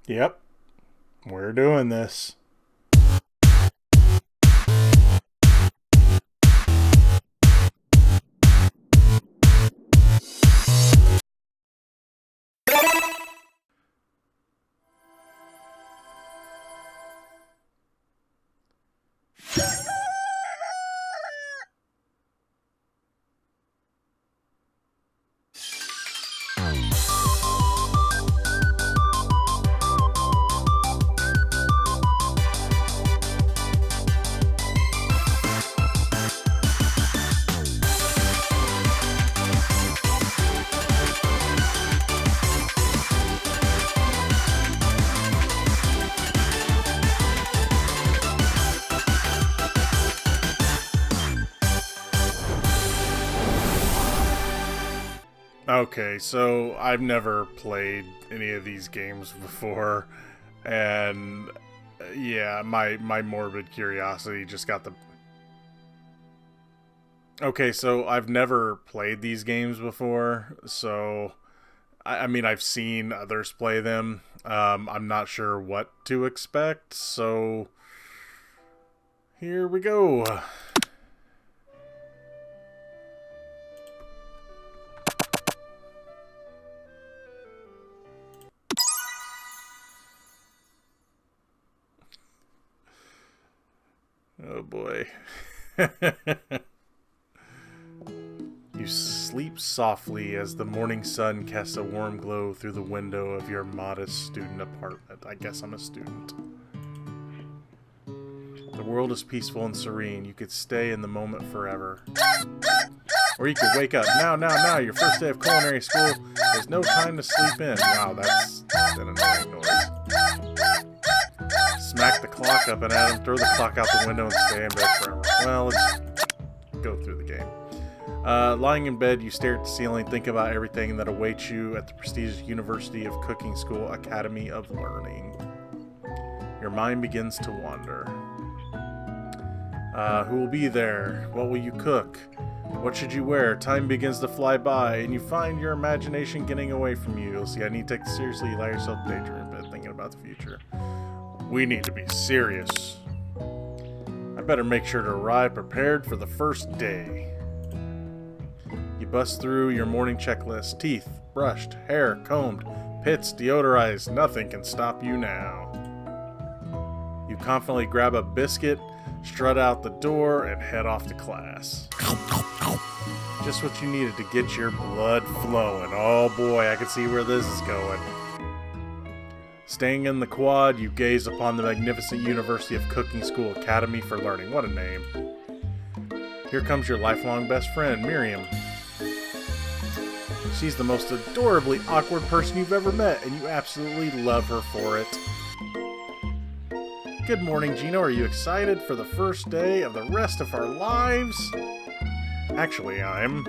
Yep, we're doing this. Okay, so I've never played any of these games before, and yeah, my morbid curiosity just got the... Okay, so I've never played these games before, so I mean, I've seen others play them. I'm not sure what to expect, so here we go. Oh boy. You sleep softly as the morning sun casts a warm glow through the window of your modest student apartment. I guess I'm a student. The world is peaceful and serene. You could stay in the moment forever. Or you could wake up. Now, your first day of culinary school. There's no time to sleep in. Wow, that's an annoying noise. Smack the clock up and at him, throw the clock out the window and stay in bed forever. Well, let's go through the game. Lying in bed, you stare at the ceiling, think about everything that awaits you at the prestigious University of Cooking School Academy of Learning. Your mind begins to wander. Who will be there? What will you cook? What should you wear? Time begins to fly by, and you find your imagination getting away from you. You'll see, I need to take it seriously. Allow yourself to daydream, but thinking about the future. We need to be serious. I better make sure to arrive prepared for the first day. You bust through your morning checklist. Teeth, brushed, hair, combed, pits, deodorized. Nothing can stop you now. You confidently grab a biscuit, strut out the door, and head off to class. Just what you needed to get your blood flowing. Oh boy, I can see where this is going. Staying in the quad, you gaze upon the magnificent University of Cooking School Academy for Learning. What a name. Here comes your lifelong best friend, Miriam. She's the most adorably awkward person you've ever met, and you absolutely love her for it. Good morning, Geno. Are you excited for the first day of the rest of our lives? Actually, I'm.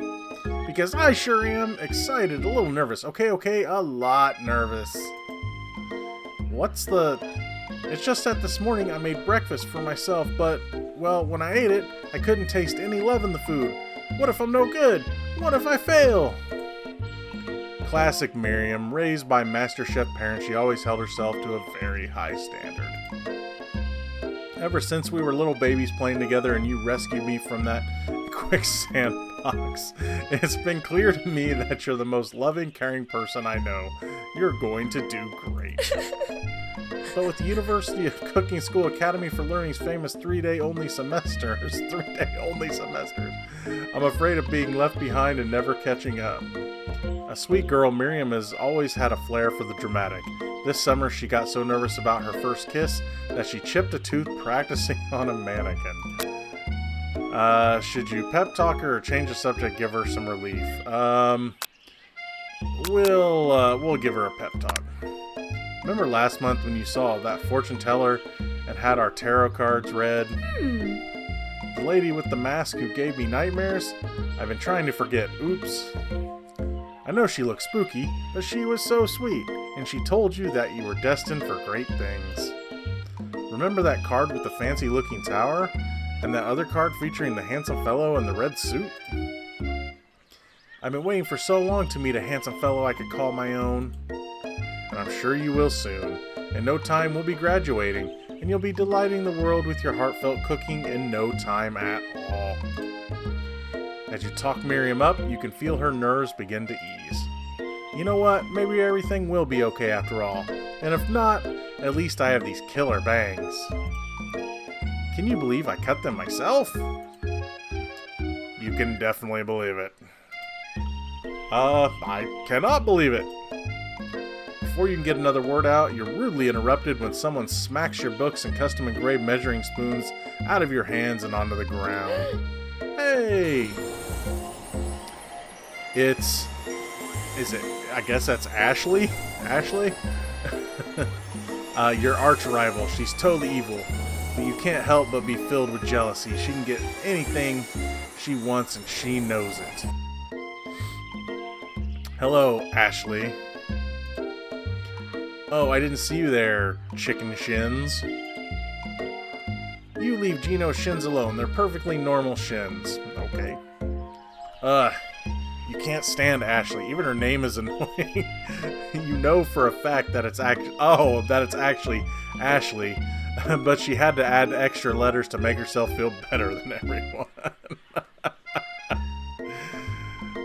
Because I sure am excited, a little nervous. Okay, a lot nervous. It's just that this morning I made breakfast for myself, but, well, when I ate it, I couldn't taste any love in the food. What if I'm no good? What if I fail? Classic Miriam. Raised by MasterChef parents, she always held herself to a very high standard. Ever since we were little babies playing together and you rescued me from that quicksand box, it's been clear to me that you're the most loving, caring person I know. You're going to do great. But with the University of Cooking School Academy for Learning's famous 3-day only semesters, I'm afraid of being left behind and never catching up. A sweet girl, Miriam has always had a flair for the dramatic. This summer, she got so nervous about her first kiss that she chipped a tooth practicing on a mannequin. Should you pep talk her or change the subject, give her some relief? We'll give her a pep talk. Remember last month when you saw that fortune teller and had our tarot cards read? The lady with the mask who gave me nightmares? I've been trying to forget. Oops. I know she looked spooky, but she was so sweet, and she told you that you were destined for great things. Remember that card with the fancy-looking tower? And that other card featuring the handsome fellow in the red suit? I've been waiting for so long to meet a handsome fellow I could call my own. and I'm sure you will soon. In no time, we'll be graduating, and you'll be delighting the world with your heartfelt cooking in no time at all. As you talk Miriam up, you can feel her nerves begin to ease. You know what? Maybe everything will be okay after all. And if not, at least I have these killer bangs. Can you believe I cut them myself? You can definitely believe it. I cannot believe it. Before you can get another word out, you're rudely interrupted when someone smacks your books and custom engraved measuring spoons out of your hands and onto the ground. Hey! I guess that's Ashley? Ashley? Your arch rival. She's totally evil, but you can't help but be filled with jealousy. She can get anything she wants and she knows it. Hello, Ashley. Oh, I didn't see you there, chicken shins. You leave Geno's shins alone. They're perfectly normal shins. Okay. You can't stand Ashley. Even her name is annoying. You know for a fact that it's actually Ashley, but she had to add extra letters to make herself feel better than everyone.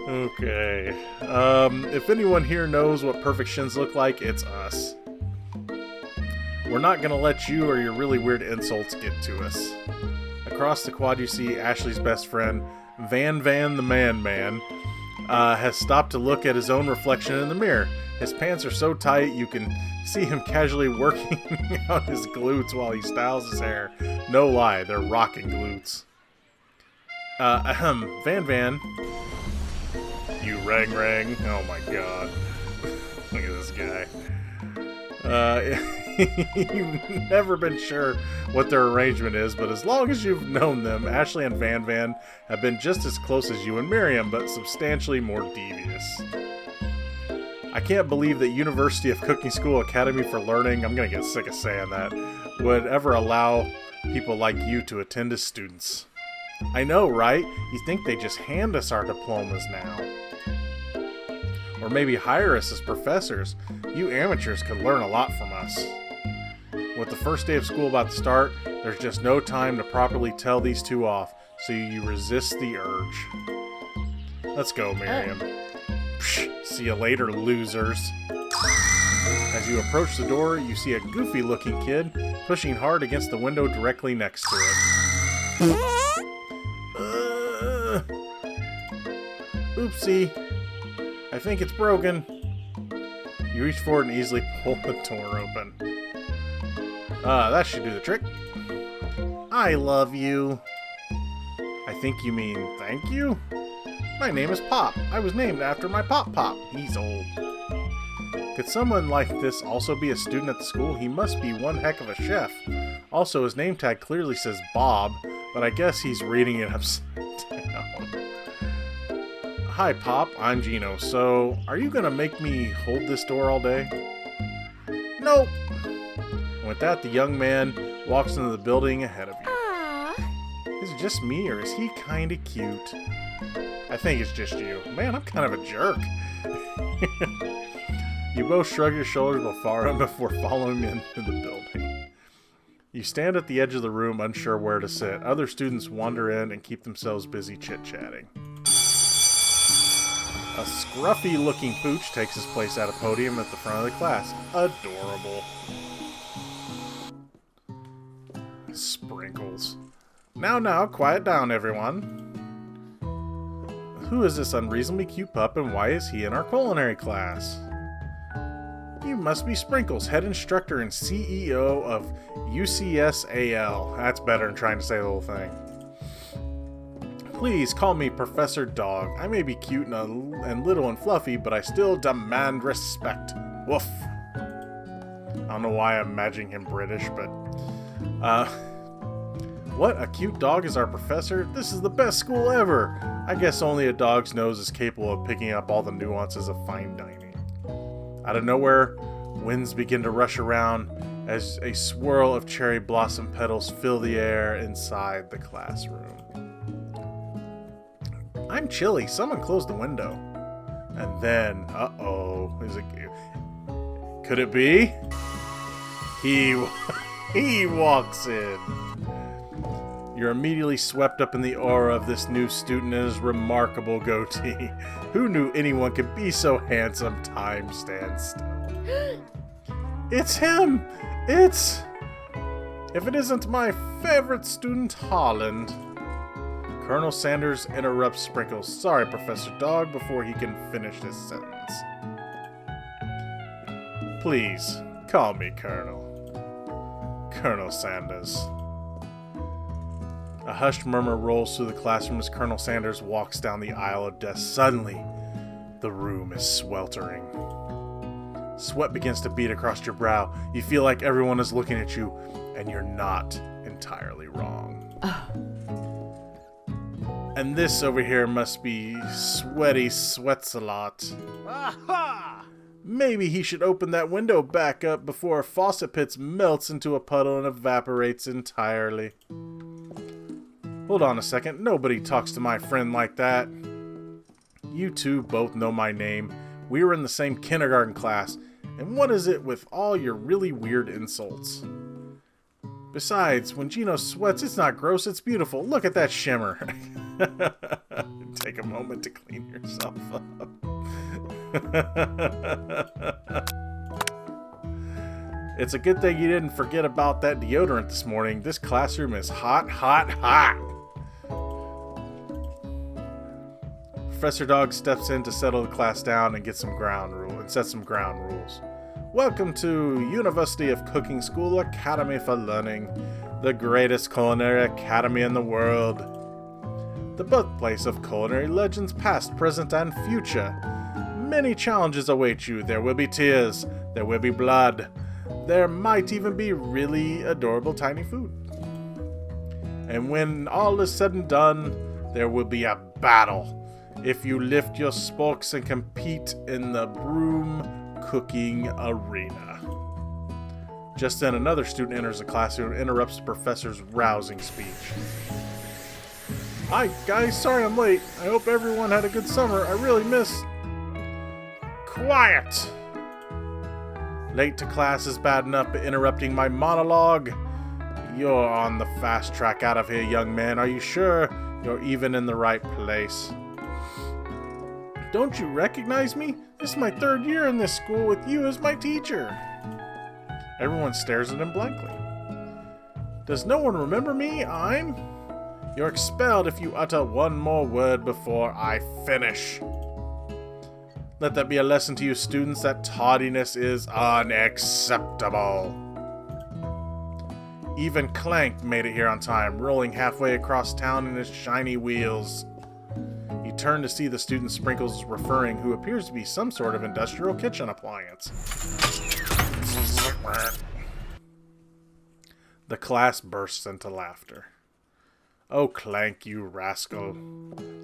Okay. If anyone here knows what perfect shins look like, it's us. We're not gonna let you or your really weird insults get to us. Across the quad you see Ashley's best friend, Van the Man, has stopped to look at his own reflection in the mirror. His pants are so tight you can see him casually working out his glutes while he styles his hair. No lie, they're rocking glutes. Van. You rang. Oh my god. Look at this guy. You've never been sure what their arrangement is, but as long as you've known them, Ashley and Van have been just as close as you and Miriam, but substantially more devious. I can't believe that University of Cooking School Academy for Learning, I'm gonna get sick of saying that, would ever allow people like you to attend as students. I know, right? You think they just hand us our diplomas now. Or maybe hire us as professors. You amateurs could learn a lot from us. With the first day of school about to start, there's just no time to properly tell these two off, so you resist the urge. Let's go, Miriam. Psh, see you later, losers. As you approach the door, you see a goofy-looking kid pushing hard against the window directly next to it. Oopsie. I think it's broken. You reach forward and easily pull the door open. That should do the trick. I love you. I think you mean thank you? My name is Pop. I was named after my Pop. He's old. Could someone like this also be a student at the school? He must be one heck of a chef. Also, his name tag clearly says Bob, but I guess he's reading it upside down. Hi, Pop. I'm Geno. So, are you gonna make me hold this door all day? Nope. And with that, the young man walks into the building ahead of you. Aww. Is it just me, or is he kinda cute? I think it's just you. Man, I'm kind of a jerk. You both shrug your shoulders before following him into the building. You stand at the edge of the room, unsure where to sit. Other students wander in and keep themselves busy chit-chatting. A scruffy-looking pooch takes his place at a podium at the front of the class. Adorable. Sprinkles. Now, quiet down, everyone. Who is this unreasonably cute pup, and why is he in our culinary class? You must be Sprinkles, head instructor and CEO of UCSAL. That's better than trying to say the whole thing. Please call me Professor Dog. I may be cute and little and fluffy, but I still demand respect. Woof. I don't know why I'm imagining him British, but... What? A cute dog is our professor? This is the best school ever! I guess only a dog's nose is capable of picking up all the nuances of fine dining. Out of nowhere, winds begin to rush around as a swirl of cherry blossom petals fill the air inside the classroom. I'm chilly. Someone close the window. And then, is it... Could it be? He walks in. You're immediately swept up in the aura of this new student and his remarkable goatee. Who knew anyone could be so handsome? Time stands still. It's him! It's... If it isn't my favorite student, Holland. Colonel Sanders interrupts Sprinkles. Sorry, Professor Dog, before he can finish his sentence. Please, call me Colonel. Colonel Sanders. A hushed murmur rolls through the classroom as Colonel Sanders walks down the aisle of desks. Suddenly, the room is sweltering. Sweat begins to bead across your brow. You feel like everyone is looking at you, and you're not entirely wrong. And this over here must be Sweaty Sweats-a-Lot. Aha! Maybe he should open that window back up before Faucet Pits melts into a puddle and evaporates entirely. Hold on a second. Nobody talks to my friend like that. You two both know my name. We were in the same kindergarten class. And what is it with all your really weird insults? Besides, when Geno sweats, it's not gross, it's beautiful. Look at that shimmer. Take a moment to clean yourself up. It's a good thing you didn't forget about that deodorant this morning. This classroom is hot, hot, hot. Professor Dog steps in to settle the class down and set some ground rules. Welcome to University of Cooking School Academy for Learning, the greatest culinary academy in the world. The birthplace of culinary legends past, present, and future. Many challenges await you. There will be tears. There will be blood. There might even be really adorable tiny food. And when all is said and done, there will be a battle. If you lift your spokes and compete in the broom cooking arena. Just then, another student enters the classroom and interrupts the professor's rousing speech. Hi, guys. Sorry I'm late. I hope everyone had a good summer. I really miss... Quiet! Late to class is bad enough, but interrupting my monologue? You're on the fast track out of here, young man. Are you sure you're even in the right place? Don't you recognize me? This is my third year in this school with you as my teacher. Everyone stares at him blankly. Does no one remember me? You're expelled if you utter one more word before I finish. Let that be a lesson to you students that tardiness is unacceptable. Even Clank made it here on time, rolling halfway across town in his shiny wheels. You turn to see the student Sprinkles is referring, who appears to be some sort of industrial kitchen appliance. The class bursts into laughter. Oh, Clank, you rascal.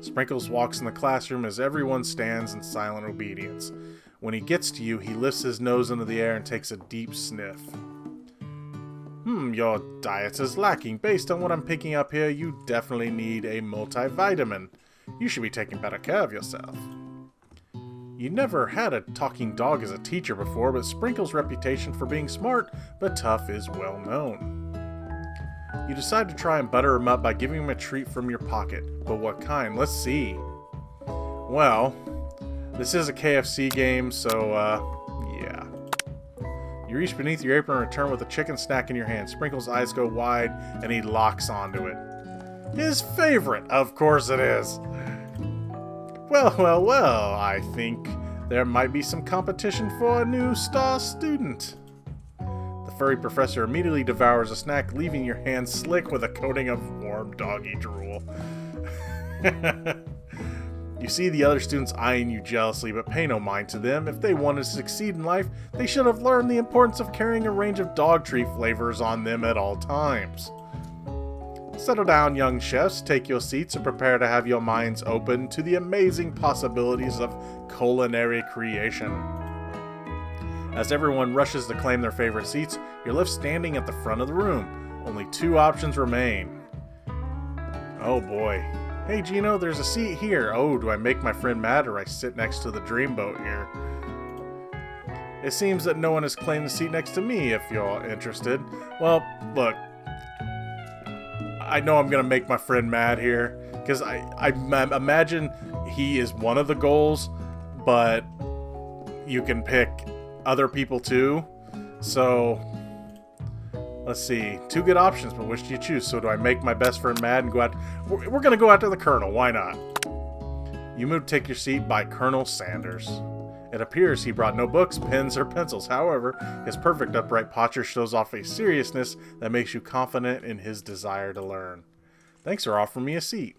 Sprinkles walks in the classroom as everyone stands in silent obedience. When he gets to you, he lifts his nose into the air and takes a deep sniff. Your diet is lacking. Based on what I'm picking up here, you definitely need a multivitamin. You should be taking better care of yourself. You never had a talking dog as a teacher before, but Sprinkles' reputation for being smart but tough is well known. You decide to try and butter him up by giving him a treat from your pocket. But what kind? Let's see. Well, this is a KFC game, so, yeah. You reach beneath your apron and return with a chicken snack in your hand. Sprinkles' eyes go wide, and he locks onto it. His favorite! Of course it is! Well, I think there might be some competition for a new star student. The furry professor immediately devours a snack, leaving your hands slick with a coating of warm doggy drool. You see the other students eyeing you jealously, but pay no mind to them. If they wanted to succeed in life, they should have learned the importance of carrying a range of dog treat flavors on them at all times. Settle down, young chefs, take your seats, and prepare to have your minds open to the amazing possibilities of culinary creation. As everyone rushes to claim their favorite seats, you're left standing at the front of the room. Only two options remain. Oh boy. Hey Geno, there's a seat here. Oh, do I make my friend mad or I sit next to the dreamboat here? It seems that no one has claimed the seat next to me, if you're interested. Well, look. I know I'm going to make my friend mad here, because I imagine he is one of the goals, but you can pick other people too. So, let's see. 2 good options, but which do you choose? So do I make my best friend mad and go out? We're going to go after the Colonel. Why not? You move to take your seat by Colonel Sanders. It appears he brought no books, pens, or pencils. However, his perfect upright posture shows off a seriousness that makes you confident in his desire to learn. Thanks for offering me a seat.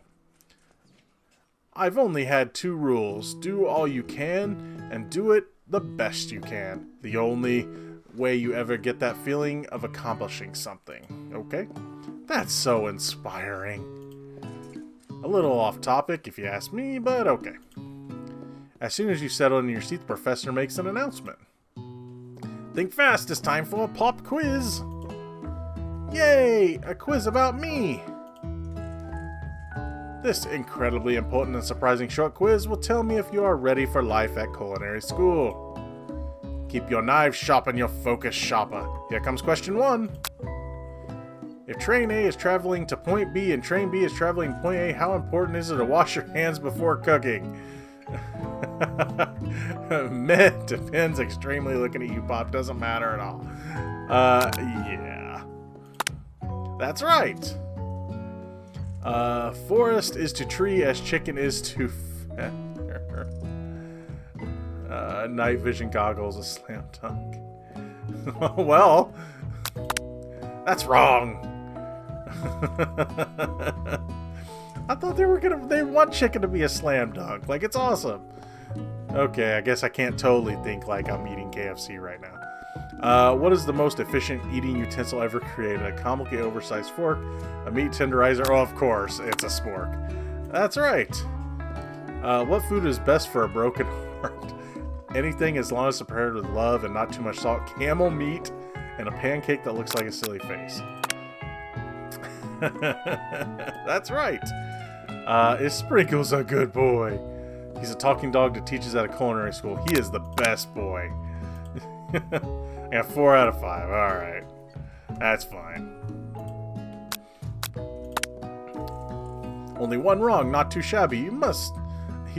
I've only had 2 rules. Do all you can, and do it the best you can. The only way you ever get that feeling of accomplishing something. Okay? That's so inspiring. A little off topic, if you ask me, but okay. As soon as you settle in your seat, the professor makes an announcement. Think fast, it's time for a pop quiz! Yay! A quiz about me! This incredibly important and surprising short quiz will tell me if you are ready for life at culinary school. Keep your knives sharp and your focus sharper. Here comes question 1. If train A is traveling to point B and train B is traveling to point A, how important is it to wash your hands before cooking? Meh, depends extremely. Looking at you, Pop, doesn't matter at all. Yeah. That's right. Forest is to tree as chicken is to feather. Night vision goggles, a slam dunk. Well, that's wrong. I thought they want chicken to be a slam dunk. Like, it's awesome. Okay, I guess I can't totally think like I'm eating KFC right now. What is the most efficient eating utensil ever created? A comically oversized fork, a meat tenderizer? Oh, of course, it's a spork. That's right. What food is best for a broken heart? Anything as long as it's prepared with love and not too much salt. Camel meat and a pancake that looks like a silly face. That's right. Is Sprinkles a good boy? He's a talking dog that teaches at a culinary school. He is the best boy. Yeah, 4 out of 5. Alright. That's fine. Only 1 wrong, not too shabby. You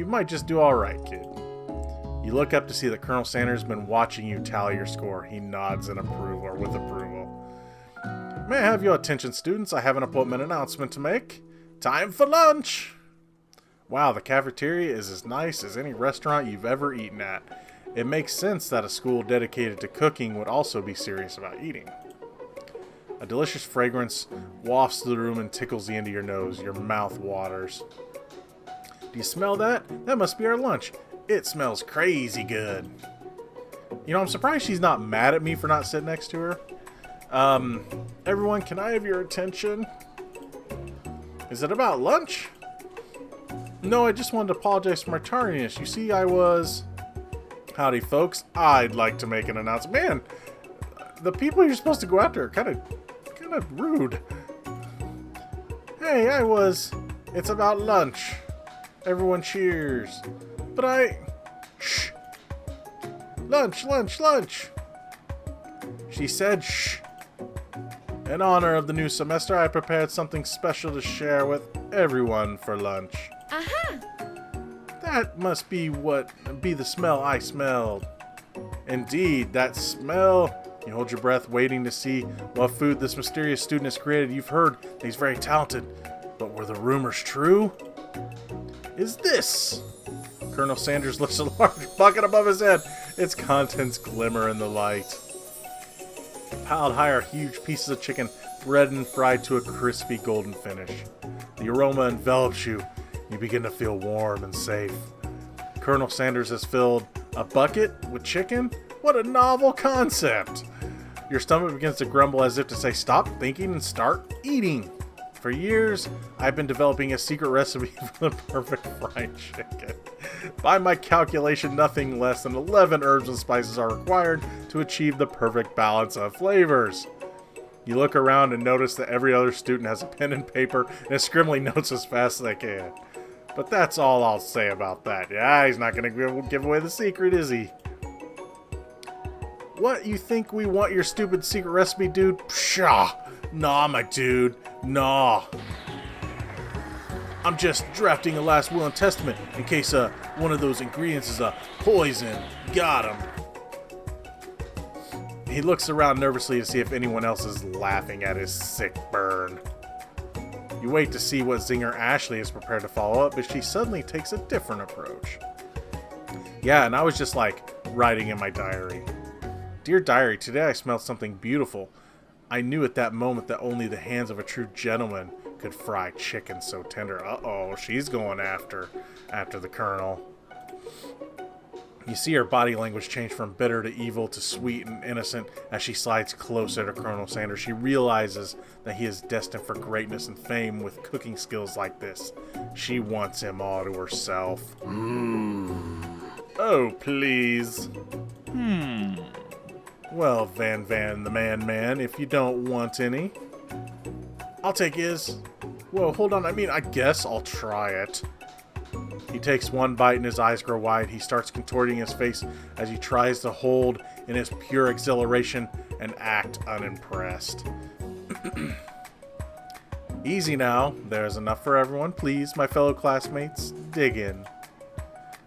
might just do alright, kid. You look up to see that Colonel Sanders has been watching you tally your score. He nods in approval, or with approval. May I have your attention, students? I have an appointment announcement to make. Time for lunch! Wow, the cafeteria is as nice as any restaurant you've ever eaten at. It makes sense that a school dedicated to cooking would also be serious about eating. A delicious fragrance wafts through the room and tickles the end of your nose. Your mouth waters. Do you smell that? That must be our lunch. It smells crazy good. You know, I'm surprised she's not mad at me for not sitting next to her. Everyone, can I have your attention? Is it about lunch? No, I just wanted to apologize for my tardiness. You see, I was... Howdy, folks. I'd like to make an announcement. Man, the people you're supposed to go after are kind of rude. Hey, I was... It's about lunch. Everyone cheers. But I... Shh. Lunch, lunch, lunch. She said shh. In honor of the new semester, I prepared something special to share with everyone for lunch. Aha! That must be the smell I smelled. Indeed, that smell. You hold your breath, waiting to see what food this mysterious student has created. You've heard that he's very talented, but were the rumors true? Is this? Colonel Sanders lifts a large bucket above his head. Its contents glimmer in the light. Piled high are huge pieces of chicken, breaded and fried to a crispy golden finish. The aroma envelops you. You begin to feel warm and safe. Colonel Sanders has filled a bucket with chicken? What a novel concept! Your stomach begins to grumble as if to say, stop thinking and start eating. For years, I've been developing a secret recipe for the perfect fried chicken. By my calculation, nothing less than 11 herbs and spices are required to achieve the perfect balance of flavors. You look around and notice that every other student has a pen and paper and is scribbling notes as fast as they can. But that's all I'll say about that. Yeah, he's not going to give away the secret, is he? What, you think we want your stupid secret recipe, dude? Pshaw! Nah, my dude. Nah. I'm just drafting a last will and testament in case one of those ingredients is a poison. Got him. He looks around nervously to see if anyone else is laughing at his sick burn. You wait to see what zinger Ashley is prepared to follow up, but she suddenly takes a different approach. Yeah, and I was just like writing in my diary. Dear diary, today I smelled something beautiful. I knew at that moment that only the hands of a true gentleman could fry chicken so tender. Uh-oh, she's going after the Colonel. You see her body language change from bitter to evil to sweet and innocent as she slides closer to Colonel Sanders. She realizes that he is destined for greatness and fame with cooking skills like this. She wants him all to herself. Oh, please. Well, Van the man, if you don't want any, I'll take his. Whoa, hold on. I guess I'll try it. He takes one bite and his eyes grow wide. He starts contorting his face as he tries to hold in his pure exhilaration and act unimpressed. Easy now. There's enough for everyone. Please, my fellow classmates, dig in.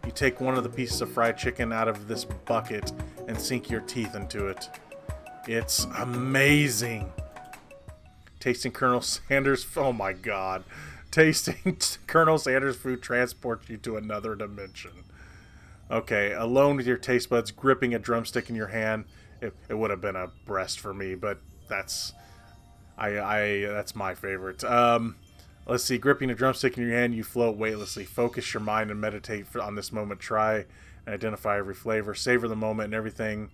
You take one of the pieces of fried chicken out of this bucket and sink your teeth into it. It's amazing. Tasting Colonel Sanders, oh my god. Tasting Colonel Sanders' food transports you to another dimension. Okay, alone with your taste buds gripping a drumstick in your hand, it would have been a breast for me, but that's my favorite. Let's see, gripping a drumstick in your hand, you float weightlessly. Focus your mind and meditate on this moment. Try and identify every flavor. Savor the moment and everything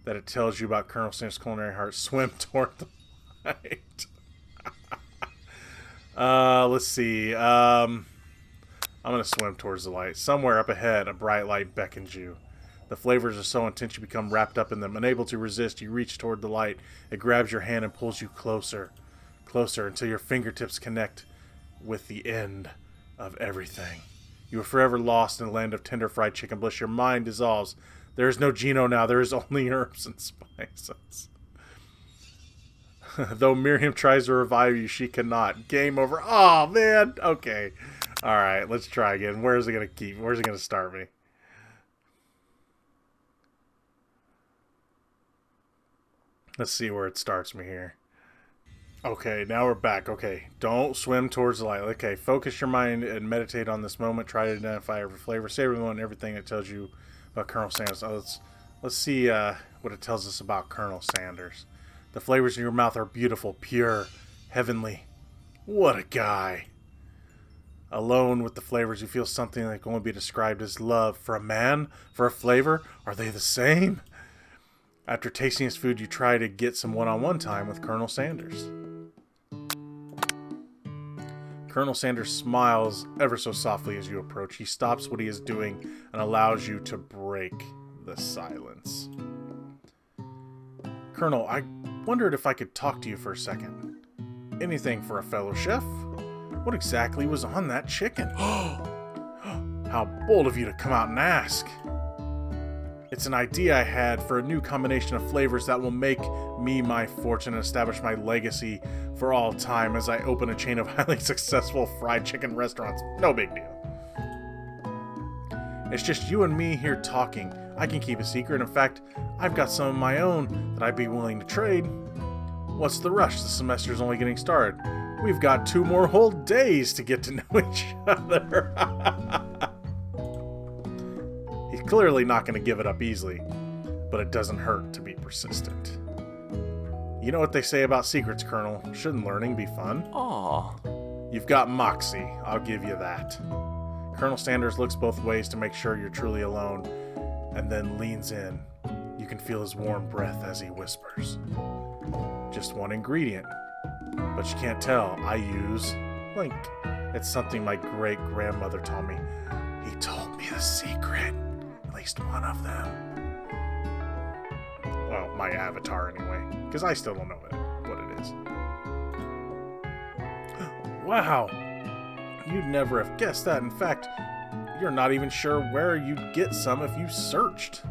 that it tells you about Colonel Sanders' culinary heart. Swim toward the light. Let's see. I'm going to swim towards the light. Somewhere up ahead, a bright light beckons you. The flavors are so intense you become wrapped up in them. Unable to resist, you reach toward the light. It grabs your hand and pulls you closer. Closer until your fingertips connect with the end of everything. You are forever lost in the land of tender fried chicken bliss. Your mind dissolves. There is no Geno now. There is only herbs and spices. Though Miriam tries to revive you, she cannot. Game over. Oh, man. Okay. Alright, let's try again. Where is it going to keep? Where's it going to start me? Let's see where it starts me here. Okay, now we're back. Okay, don't swim towards the light. Okay, focus your mind and meditate on this moment. Try to identify every flavor. Savor and everything that tells you about Colonel Sanders. Let's see what it tells us about Colonel Sanders. The flavors in your mouth are beautiful, pure, heavenly. What a guy. Alone with the flavors, you feel something that can only be described as love. For a man, for a flavor, are they the same? After tasting his food, you try to get some one-on-one time with Colonel Sanders. Colonel Sanders smiles ever so softly as you approach. He stops what he is doing and allows you to break the silence. Colonel, I wondered if I could talk to you for a second. Anything for a fellow chef? What exactly was on that chicken? How bold of you to come out and ask. It's an idea I had for a new combination of flavors that will make me my fortune and establish my legacy for all time as I open a chain of highly successful fried chicken restaurants. No big deal. It's just you and me here talking. I can keep a secret. In fact, I've got some of my own that I'd be willing to trade. What's the rush? The semester's only getting started. We've got 2 more whole days to get to know each other. He's clearly not going to give it up easily, but it doesn't hurt to be persistent. You know what they say about secrets, Colonel. Shouldn't learning be fun? Aww. You've got moxie, I'll give you that. Colonel Sanders looks both ways to make sure you're truly alone, and then leans in. You can feel his warm breath as he whispers. Just one ingredient, but you can't tell. I use Link. It's something my great-grandmother taught me. He told me the secret. At least one of them. Well, my avatar anyway, because I still don't know what it is. Wow! You'd never have guessed that. In fact, you're not even sure where you'd get some if you searched.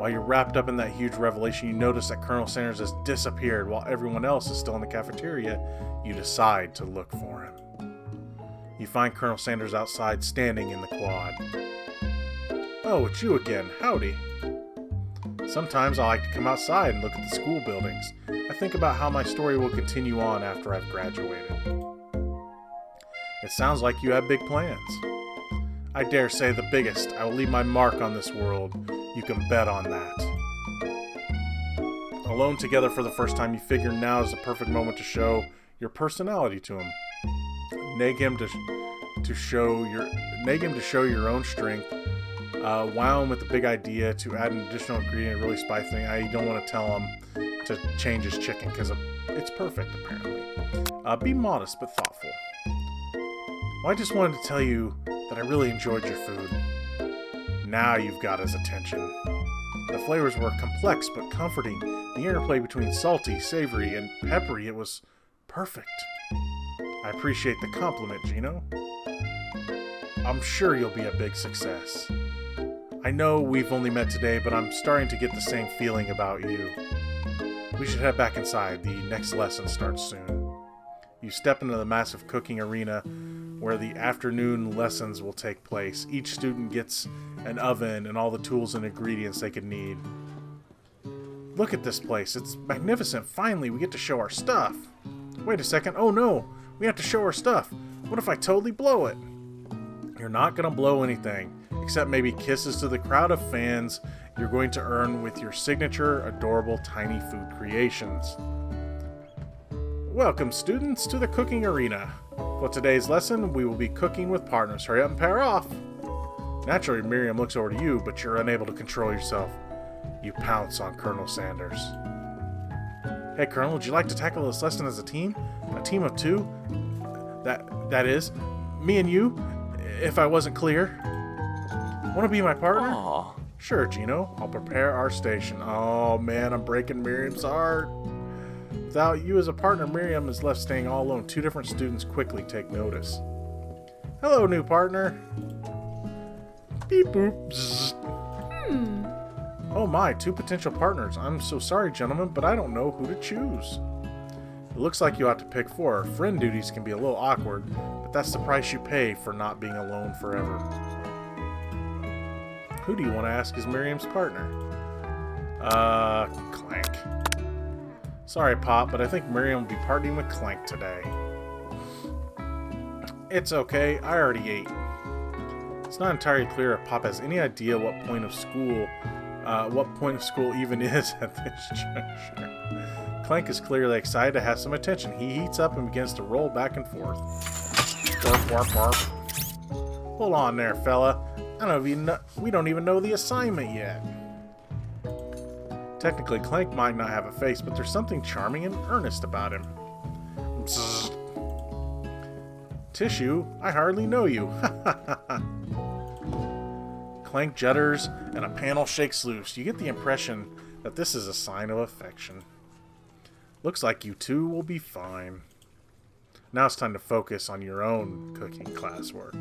While you're wrapped up in that huge revelation, you notice that Colonel Sanders has disappeared while everyone else is still in the cafeteria. You decide to look for him. You find Colonel Sanders outside, standing in the quad. Oh, it's you again. Howdy. Sometimes I like to come outside and look at the school buildings. I think about how my story will continue on after I've graduated. It sounds like you have big plans. I dare say the biggest. I will leave my mark on this world. You can bet on that. Alone together for the first time, you figure now is the perfect moment to show your personality to him. Nag him to show your own strength. Wow him with the big idea to add an additional ingredient, really spice thing. I don't want to tell him to change his chicken because it's perfect apparently. Be modest but thoughtful. Well, I just wanted to tell you that I really enjoyed your food. Now you've got his attention. The flavors were complex but comforting. The interplay between salty, savory, and peppery, it was perfect. I appreciate the compliment, Geno. I'm sure you'll be a big success. I know we've only met today, but I'm starting to get the same feeling about you. We should head back inside. The next lesson starts soon. You step into the massive cooking arena where the afternoon lessons will take place. Each student gets an oven and all the tools and ingredients they could need. Look at this place. It's magnificent. Finally, we get to show our stuff. Wait a second. Oh no, we have to show our stuff. What if I totally blow it? You're not going to blow anything, except maybe kisses to the crowd of fans you're going to earn with your signature, adorable, tiny food creations. Welcome, students, to the cooking arena. For today's lesson, we will be cooking with partners. Hurry up and pair off. Naturally, Miriam looks over to you, but you're unable to control yourself. You pounce on Colonel Sanders. Hey, Colonel, would you like to tackle this lesson as a team? A team of two? That is, me and you, if I wasn't clear. Want to be my partner? Aww. Sure, Geno. I'll prepare our station. Oh, man, I'm breaking Miriam's heart. Without you as a partner, Miriam is left staying all alone. Two different students quickly take notice. Hello, new partner. Beep boop. Zzz. Oh my, two potential partners. I'm so sorry, gentlemen, but I don't know who to choose. It looks like you ought to pick four. Friend duties can be a little awkward, but that's the price you pay for not being alone forever. Who do you want to ask is Miriam's partner? Clank. Sorry, Pop, but I think Miriam will be partying with Clank today. It's okay, I already ate. It's not entirely clear if Pop has any idea what point of school even is at this juncture. Clank is clearly excited to have some attention. He heats up and begins to roll back and forth. Warp, warp, warp. Hold on there, fella. We don't even know the assignment yet. Technically, Clank might not have a face, but there's something charming and earnest about him. Zzz. Tissue, I hardly know you. Clank judders, and a panel shakes loose. You get the impression that this is a sign of affection. Looks like you two will be fine. Now it's time to focus on your own cooking classwork.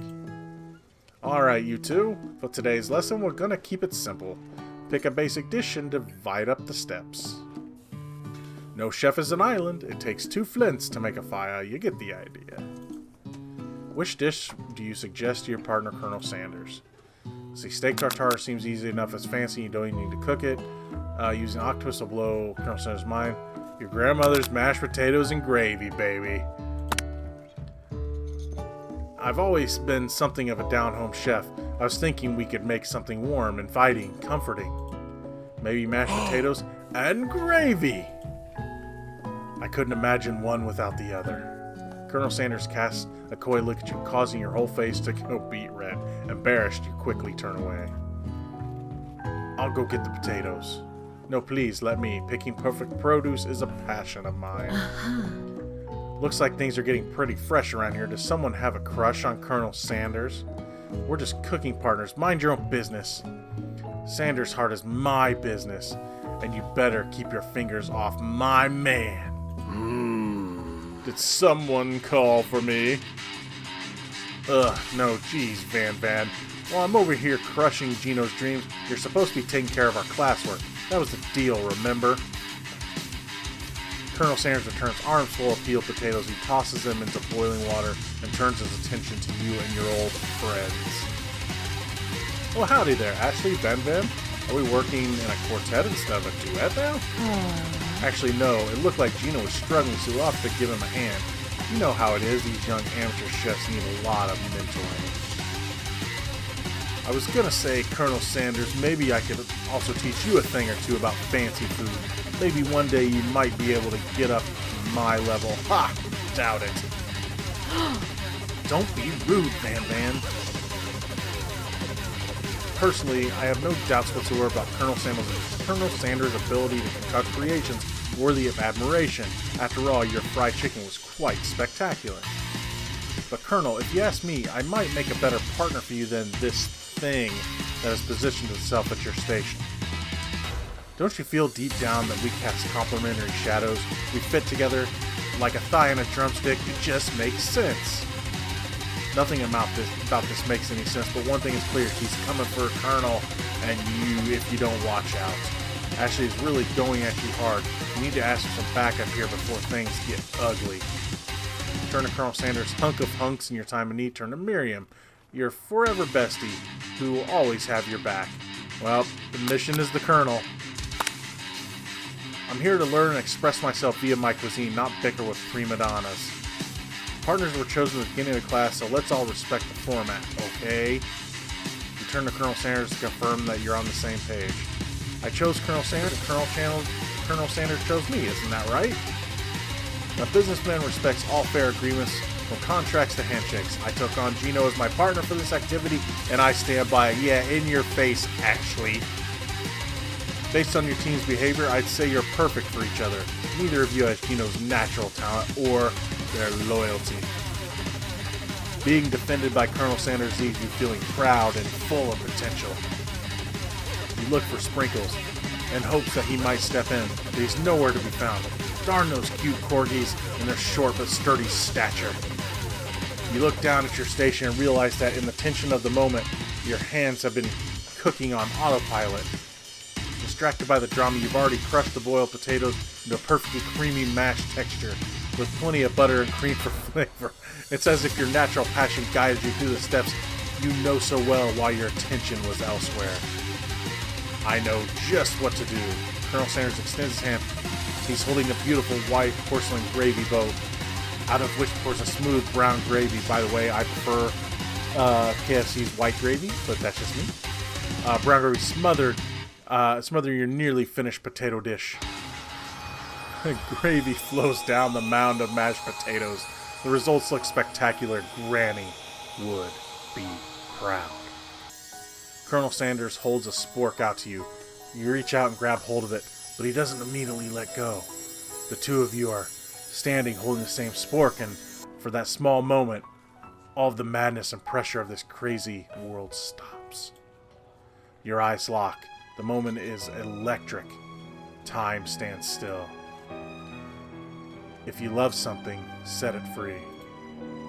Alright, you two. For today's lesson, we're gonna keep it simple. Pick a basic dish and divide up the steps. No chef is an island. It takes two flints to make a fire. You get the idea. Which dish do you suggest to your partner, Colonel Sanders? See, steak tartare seems easy enough. It's fancy. You don't even need to cook it. Using octopus will blow Colonel Sanders' mind. Your grandmother's mashed potatoes and gravy, baby. I've always been something of a down-home chef. I was thinking we could make something warm, inviting, comforting. Maybe mashed potatoes and gravy. I couldn't imagine one without the other. Colonel Sanders casts a coy look at you, causing your whole face to go beet red. Embarrassed, you quickly turn away. I'll go get the potatoes. No, please, let me. Picking perfect produce is a passion of mine. Looks like things are getting pretty fresh around here. Does someone have a crush on Colonel Sanders? We're just cooking partners. Mind your own business. Sanders' heart is my business, and you better keep your fingers off my man. Did someone call for me? Ugh, no, geez, Van. While I'm over here crushing Geno's dreams, you're supposed to be taking care of our classwork. That was the deal, remember? Colonel Sanders returns arms full of peeled potatoes. He tosses them into boiling water and turns his attention to you and your old friends. Oh, howdy there, Ashley, Van. Are we working in a quartet instead of a duet now? Actually, no. It looked like Geno was struggling, so we'll have to give him a hand. You know how it is. These young amateur chefs need a lot of mentoring. I was gonna say, Colonel Sanders, maybe I could also teach you a thing or two about fancy food. Maybe one day you might be able to get up to my level. Ha! Doubt it. Don't be rude, Van. Personally, I have no doubts whatsoever about Colonel Sanders' ability to concoct creations worthy of admiration. After all, your fried chicken was quite spectacular. But Colonel, if you ask me, I might make a better partner for you than this thing that has positioned itself at your station. Don't you feel deep down that we cast complementary shadows? We fit together like a thigh and a drumstick. It just makes sense. Nothing about this makes any sense, but one thing is clear. He's coming for Colonel and you if you don't watch out. Ashley is really going at you hard. You need to ask for some backup here before things get ugly. Turn to Colonel Sanders' hunk of hunks in your time of need. Turn to Miriam, your forever bestie, who will always have your back. Well, the mission is the Colonel. I'm here to learn and express myself via my cuisine, not bicker with prima donnas. Partners were chosen at the beginning of the class, so let's all respect the format, okay? You turn to Colonel Sanders to confirm that you're on the same page. I chose Colonel Sanders, and Colonel Sanders chose me, isn't that right? A businessman respects all fair agreements, from contracts to handshakes. I took on Geno as my partner for this activity, and I stand by it. Yeah, in your face, actually. Based on your team's behavior, I'd say you're perfect for each other. Neither of you has Geno's natural talent or their loyalty. Being defended by Colonel Sanders leaves you feeling proud and full of potential. You look for Sprinkles in hopes that he might step in, but he's nowhere to be found. Darn those cute corgis and their short but sturdy stature. You look down at your station and realize that in the tension of the moment, your hands have been cooking on autopilot. Distracted by the drama, you've already crushed the boiled potatoes into a perfectly creamy mashed texture with plenty of butter and cream for flavor. It's as if your natural passion guided you through the steps you know so well while your attention was elsewhere. I know just what to do. Colonel Sanders extends his hand. He's holding a beautiful white porcelain gravy bowl, out of which pours a smooth brown gravy. By the way, I prefer KFC's white gravy, but that's just me. Brown gravy smother your nearly finished potato dish. The gravy flows down the mound of mashed potatoes. The results look spectacular. Granny would be proud. Colonel Sanders holds a spork out to you. You reach out and grab hold of it, but he doesn't immediately let go. The two of you are standing holding the same spork, and for that small moment, all of the madness and pressure of this crazy world stops. Your eyes lock. The moment is electric. Time stands still. If you love something, set it free.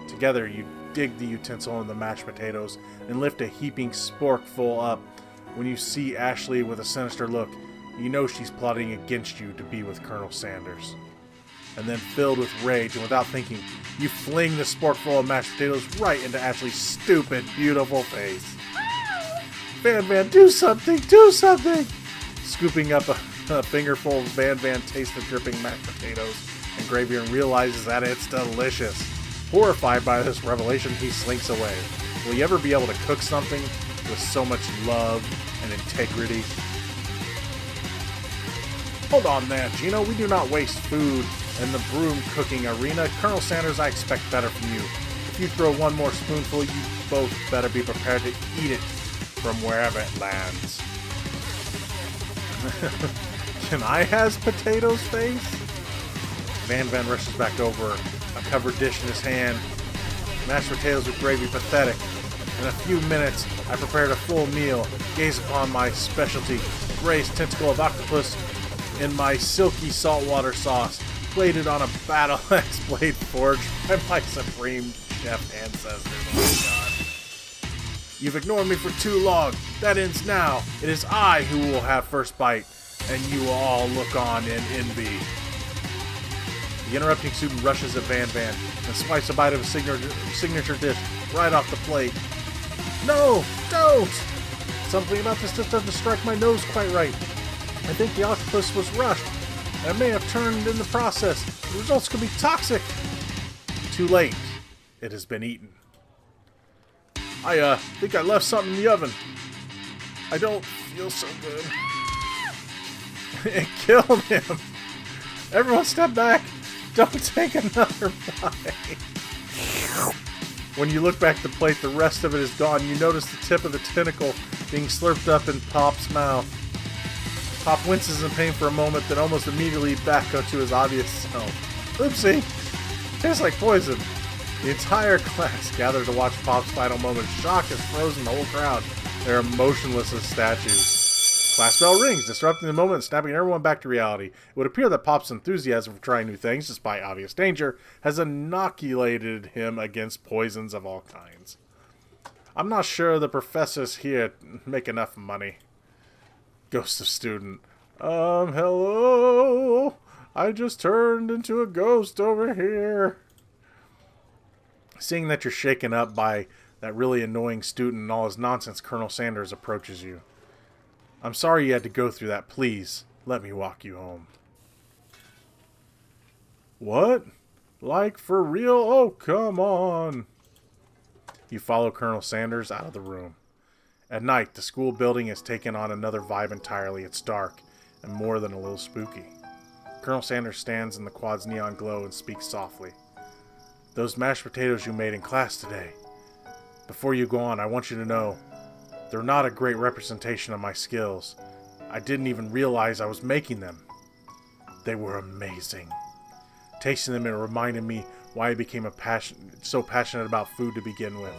Together, you dig the utensil in the mashed potatoes and lift a heaping sporkful up. When you see Ashley with a sinister look, you know she's plotting against you to be with Colonel Sanders. And then, filled with rage and without thinking, you fling the sporkful of mashed potatoes right into Ashley's stupid, beautiful face. Van, do something! Do something! Scooping up a fingerful of Van tastes the dripping mashed potatoes and gravy and realizes that it's delicious. Horrified by this revelation, he slinks away. Will you ever be able to cook something with so much love and integrity? Hold on there, Geno. We do not waste food in the broom cooking arena. Colonel Sanders, I expect better from you. If you throw one more spoonful, you both better be prepared to eat it from wherever it lands. Can I has potatoes face? Van rushes back over, a covered dish in his hand. Mashed potatoes with gravy, pathetic. In a few minutes, I prepared a full meal, gaze upon my specialty, braised tentacle of octopus in my silky saltwater sauce, plated on a battle axe blade forged by my supreme chef ancestors. Oh my god. You've ignored me for too long. That ends now. It is I who will have first bite, and you will all look on in envy. The interrupting student rushes at Van Van and swipes a bite of his signature dish right off the plate. No, don't! Something about this just doesn't strike my nose quite right. I think the octopus was rushed, and it may have turned in the process. The results could be toxic. Too late. It has been eaten. I think I left something in the oven. I don't feel so good. It killed him. Everyone step back. Don't take another bite. When you look back at the plate, the rest of it is gone. You notice the tip of the tentacle being slurped up in Pop's mouth. Pop winces in pain for a moment, then almost immediately back onto his obvious self. Oopsie! Tastes like poison. The entire class gathered to watch Pop's final moment. Shock has frozen the whole crowd. They are motionless as statues. Class bell rings, disrupting the moment and snapping everyone back to reality. It would appear that Pop's enthusiasm for trying new things, despite obvious danger, has inoculated him against poisons of all kinds. I'm not sure the professors here make enough money. Ghost of student. Hello? I just turned into a ghost over here. Seeing that you're shaken up by that really annoying student and all his nonsense, Colonel Sanders approaches you. I'm sorry you had to go through that. Please, let me walk you home. What? Like for real? Oh, come on. You follow Colonel Sanders out of the room. At night, the school building has taken on another vibe entirely. It's dark and more than a little spooky. Colonel Sanders stands in the quad's neon glow and speaks softly. Those mashed potatoes you made in class today. Before you go on, I want you to know they're not a great representation of my skills. I didn't even realize I was making them. They were amazing. Tasting them, it reminded me why I became so passionate about food to begin with.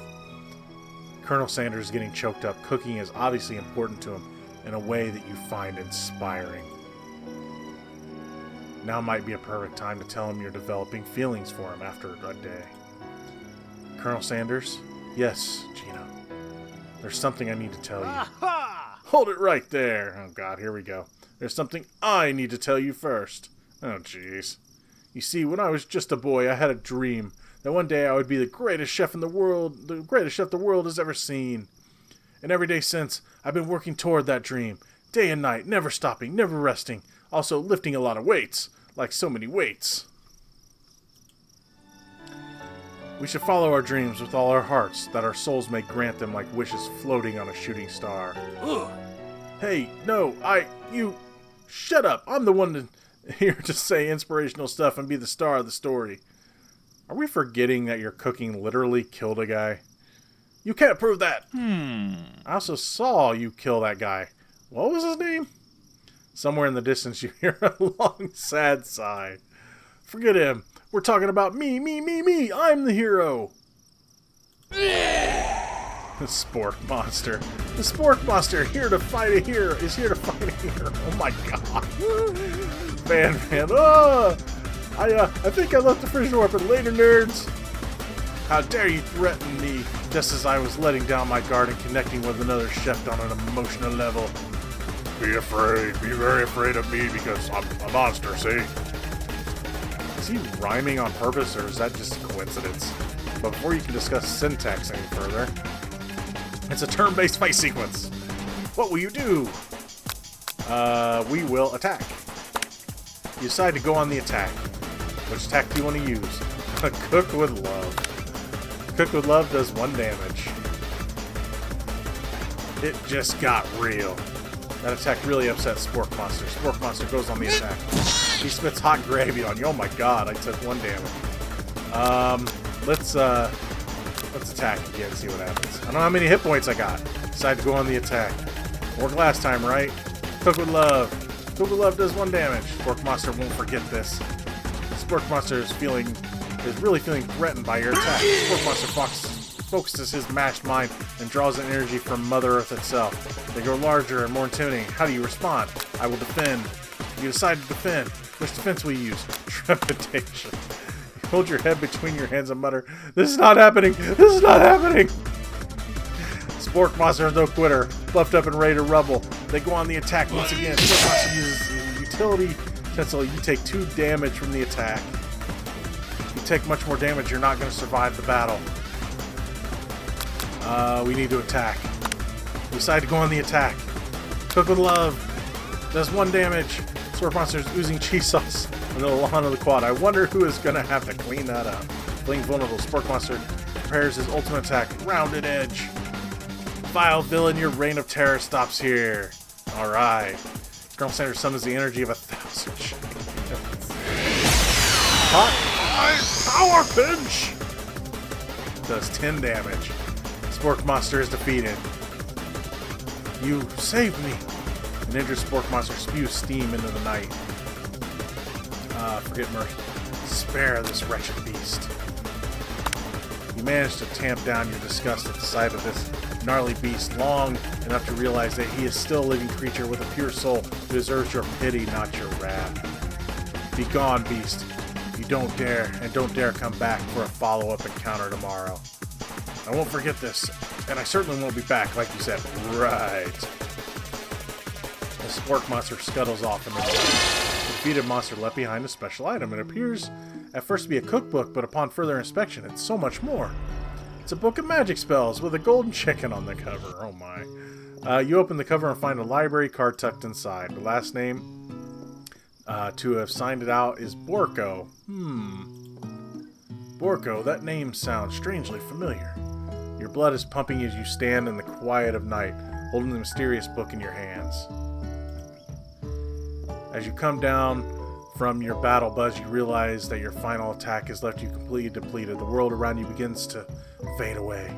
Colonel Sanders is getting choked up. Cooking is obviously important to him in a way that you find inspiring. Now might be a perfect time to tell him you're developing feelings for him after a day. Colonel Sanders? Yes, Geno. There's something I need to tell you. Aha! Hold it right there. Oh god, here we go. There's something I need to tell you first. Oh jeez. You see, when I was just a boy, I had a dream that one day I would be the greatest chef in the world, the greatest chef the world has ever seen. And every day since, I've been working toward that dream. Day and night, never stopping, never resting. Also lifting a lot of weights, like so many weights. We should follow our dreams with all our hearts, that our souls may grant them like wishes floating on a shooting star. Ugh. Hey, no, you, shut up. I'm the one here to say inspirational stuff and be the star of the story. Are we forgetting that your cooking literally killed a guy? You can't prove that. I also saw you kill that guy. What was his name? Somewhere in the distance you hear a long, sad sigh. Forget him. We're talking about me. I'm the hero. The Spork Monster. The Spork Monster here to fight a hero. Is here to fight a hero. Oh my god. Van. Oh! I think I left the fridge door open. Later, nerds. How dare you threaten me just as I was letting down my guard and connecting with another chef on an emotional level. Be afraid. Be very afraid of me because I'm a monster, see? Is he rhyming on purpose or is that just a coincidence? But before you can discuss syntax any further, it's a turn-based fight sequence. What will you do? We will attack. You decide to go on the attack. Which attack do you want to use? Cook with Love. Cook with Love does 1 damage. It just got real. That attack really upsets Spork Monster. Spork Monster goes on the attack. He spits hot gravy on you. Oh my god, I took 1 damage. Let's attack again and see what happens. I don't know how many hit points I got. Decide to go on the attack. Worked last time, right? Cook with Love. Cook with Love does 1 damage. Spork Monster won't forget this. Spork Monster is really feeling threatened by your attack. Spork Monster focuses his mashed mind and draws an energy from Mother Earth itself. They grow larger and more intimidating. How do you respond? I will defend. You decide to defend. Which defense will you use? Trepidation. You hold your head between your hands and mutter, "This is not happening! This is not happening!" Spork Monster is no quitter. Buffed up and ready to rumble. They go on the attack once again. Spork Monster uses utility utensil. You take 2 damage from the attack. If you take much more damage, you're not going to survive the battle. We need to attack. We decide to go on the attack. Cook with Love does 1 damage. Spork Monster is oozing cheese sauce on the lawn of the quad. I wonder who is going to have to clean that up. Being vulnerable, Spork Monster prepares his ultimate attack. Rounded Edge. Vile villain, your reign of terror stops here. Alright. Colonel Sanders summons the energy of 1,000 champions. Hot Power Pinch! Does 10 damage. Spork Monster is defeated. You saved me! An injured Spork Monster spews steam into the night. Forget mercy. Spare this wretched beast. You manage to tamp down your disgust at the sight of this gnarly beast long enough to realize that he is still a living creature with a pure soul who deserves your pity, not your wrath. Be gone, beast. You don't dare come back for a follow-up encounter tomorrow. I won't forget this, and I certainly won't be back, like you said. Right. The Spork Monster scuttles off in the dark. The defeated monster left behind a special item. It appears at first to be a cookbook, but upon further inspection, it's so much more. It's a book of magic spells with a golden chicken on the cover. Oh my. You open the cover and find a library card tucked inside. The last name to have signed it out is Borko. Borko, that name sounds strangely familiar. Your blood is pumping as you stand in the quiet of night, holding the mysterious book in your hands. As you come down from your battle buzz, you realize that your final attack has left you completely depleted. The world around you begins to fade away.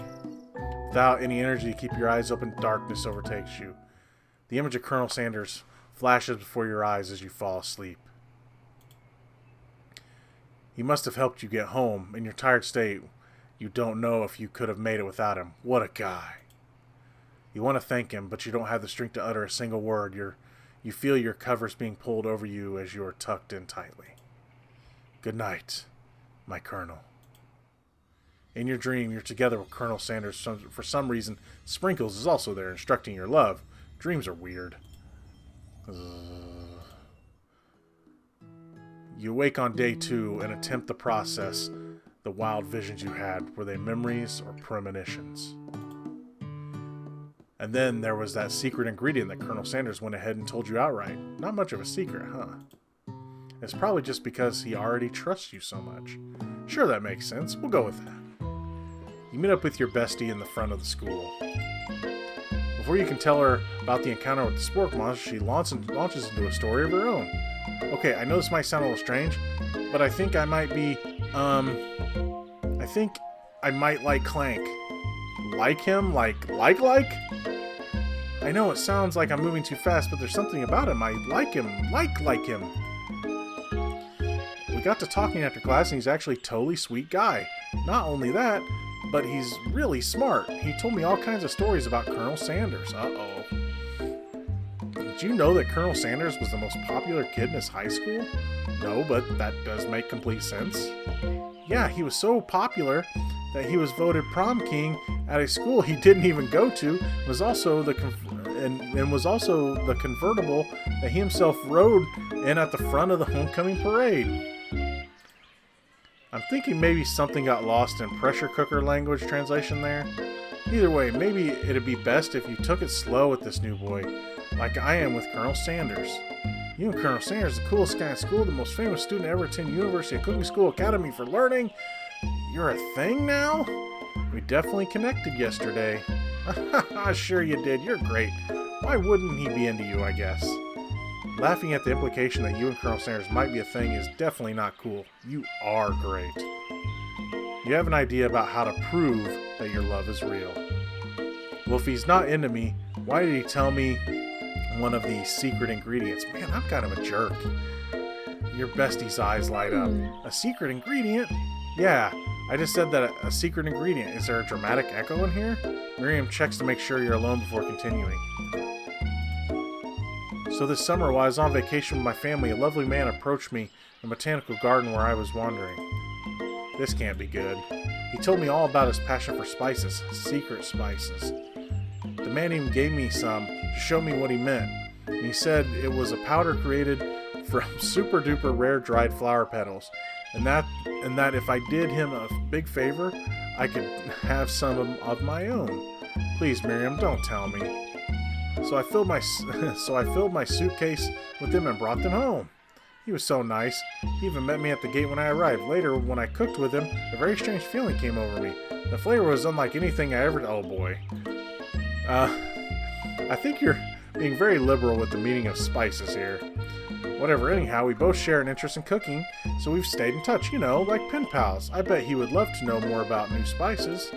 Without any energy to keep your eyes open, darkness overtakes you. The image of Colonel Sanders flashes before your eyes as you fall asleep. He must have helped you get home. In your tired state, you don't know if you could have made it without him. What a guy. You want to thank him, but you don't have the strength to utter a single word. You feel your covers being pulled over you as you are tucked in tightly. Good night, my Colonel. In your dream, you're together with Colonel Sanders. For some reason, Sprinkles is also there, instructing your love. Dreams are weird. You awake on day 2 and attempt to process the wild visions you had. Were they memories or premonitions? And then there was that secret ingredient that Colonel Sanders went ahead and told you outright. Not much of a secret, huh? It's probably just because he already trusts you so much. Sure, that makes sense. We'll go with that. You meet up with your bestie in the front of the school. Before you can tell her about the encounter with the Spork Monster, she launches into a story of her own. Okay, I know this might sound a little strange, but I think I might be, I think I might like Clank. Like him? Like? I know it sounds like I'm moving too fast, but there's something about him. I like him. Like him. We got to talking after class, and he's actually a totally sweet guy. Not only that, but he's really smart. He told me all kinds of stories about Colonel Sanders. Uh-oh. Did you know that Colonel Sanders was the most popular kid in his high school? No, but that does make complete sense. Yeah, he was so popular that he was voted prom king at a school he didn't even go to. Was also the convertible that he himself rode in at the front of the homecoming parade. I'm thinking maybe something got lost in pressure cooker language translation there. Either way, maybe it'd be best if you took it slow with this new boy, like I am with Colonel Sanders. You and Colonel Sanders, the coolest guy in school, the most famous student ever attend University of Cooking School Academy for Learning. You're a thing now? We definitely connected yesterday. Sure you did. You're great. Why wouldn't he be into you, I guess? Laughing at the implication that you and Colonel Sanders might be a thing is definitely not cool. You are great. You have an idea about how to prove that your love is real. Well, if he's not into me, why did he tell me one of these secret ingredients? Man, I'm kind of a jerk. Your bestie's eyes light up. A secret ingredient? Yeah, I just said that a secret ingredient. Is there a dramatic echo in here? Miriam checks to make sure you're alone before continuing. So this summer, while I was on vacation with my family, a lovely man approached me in a botanical garden where I was wandering. This can't be good. He told me all about his passion for spices, secret spices. The man even gave me some to show me what he meant. And he said it was a powder created from super duper rare dried flower petals, and that if I did him a big favor, I could have some of my own. Please, Miriam, don't tell me. So I filled my suitcase with them and brought them home. He was so nice. He even met me at the gate when I arrived. Later, when I cooked with him, a very strange feeling came over me. The flavor was unlike anything I ever... Oh boy. I think you're being very liberal with the meaning of spices here. Whatever, anyhow, we both share an interest in cooking, so we've stayed in touch, you know, like pen pals. I bet he would love to know more about new spices.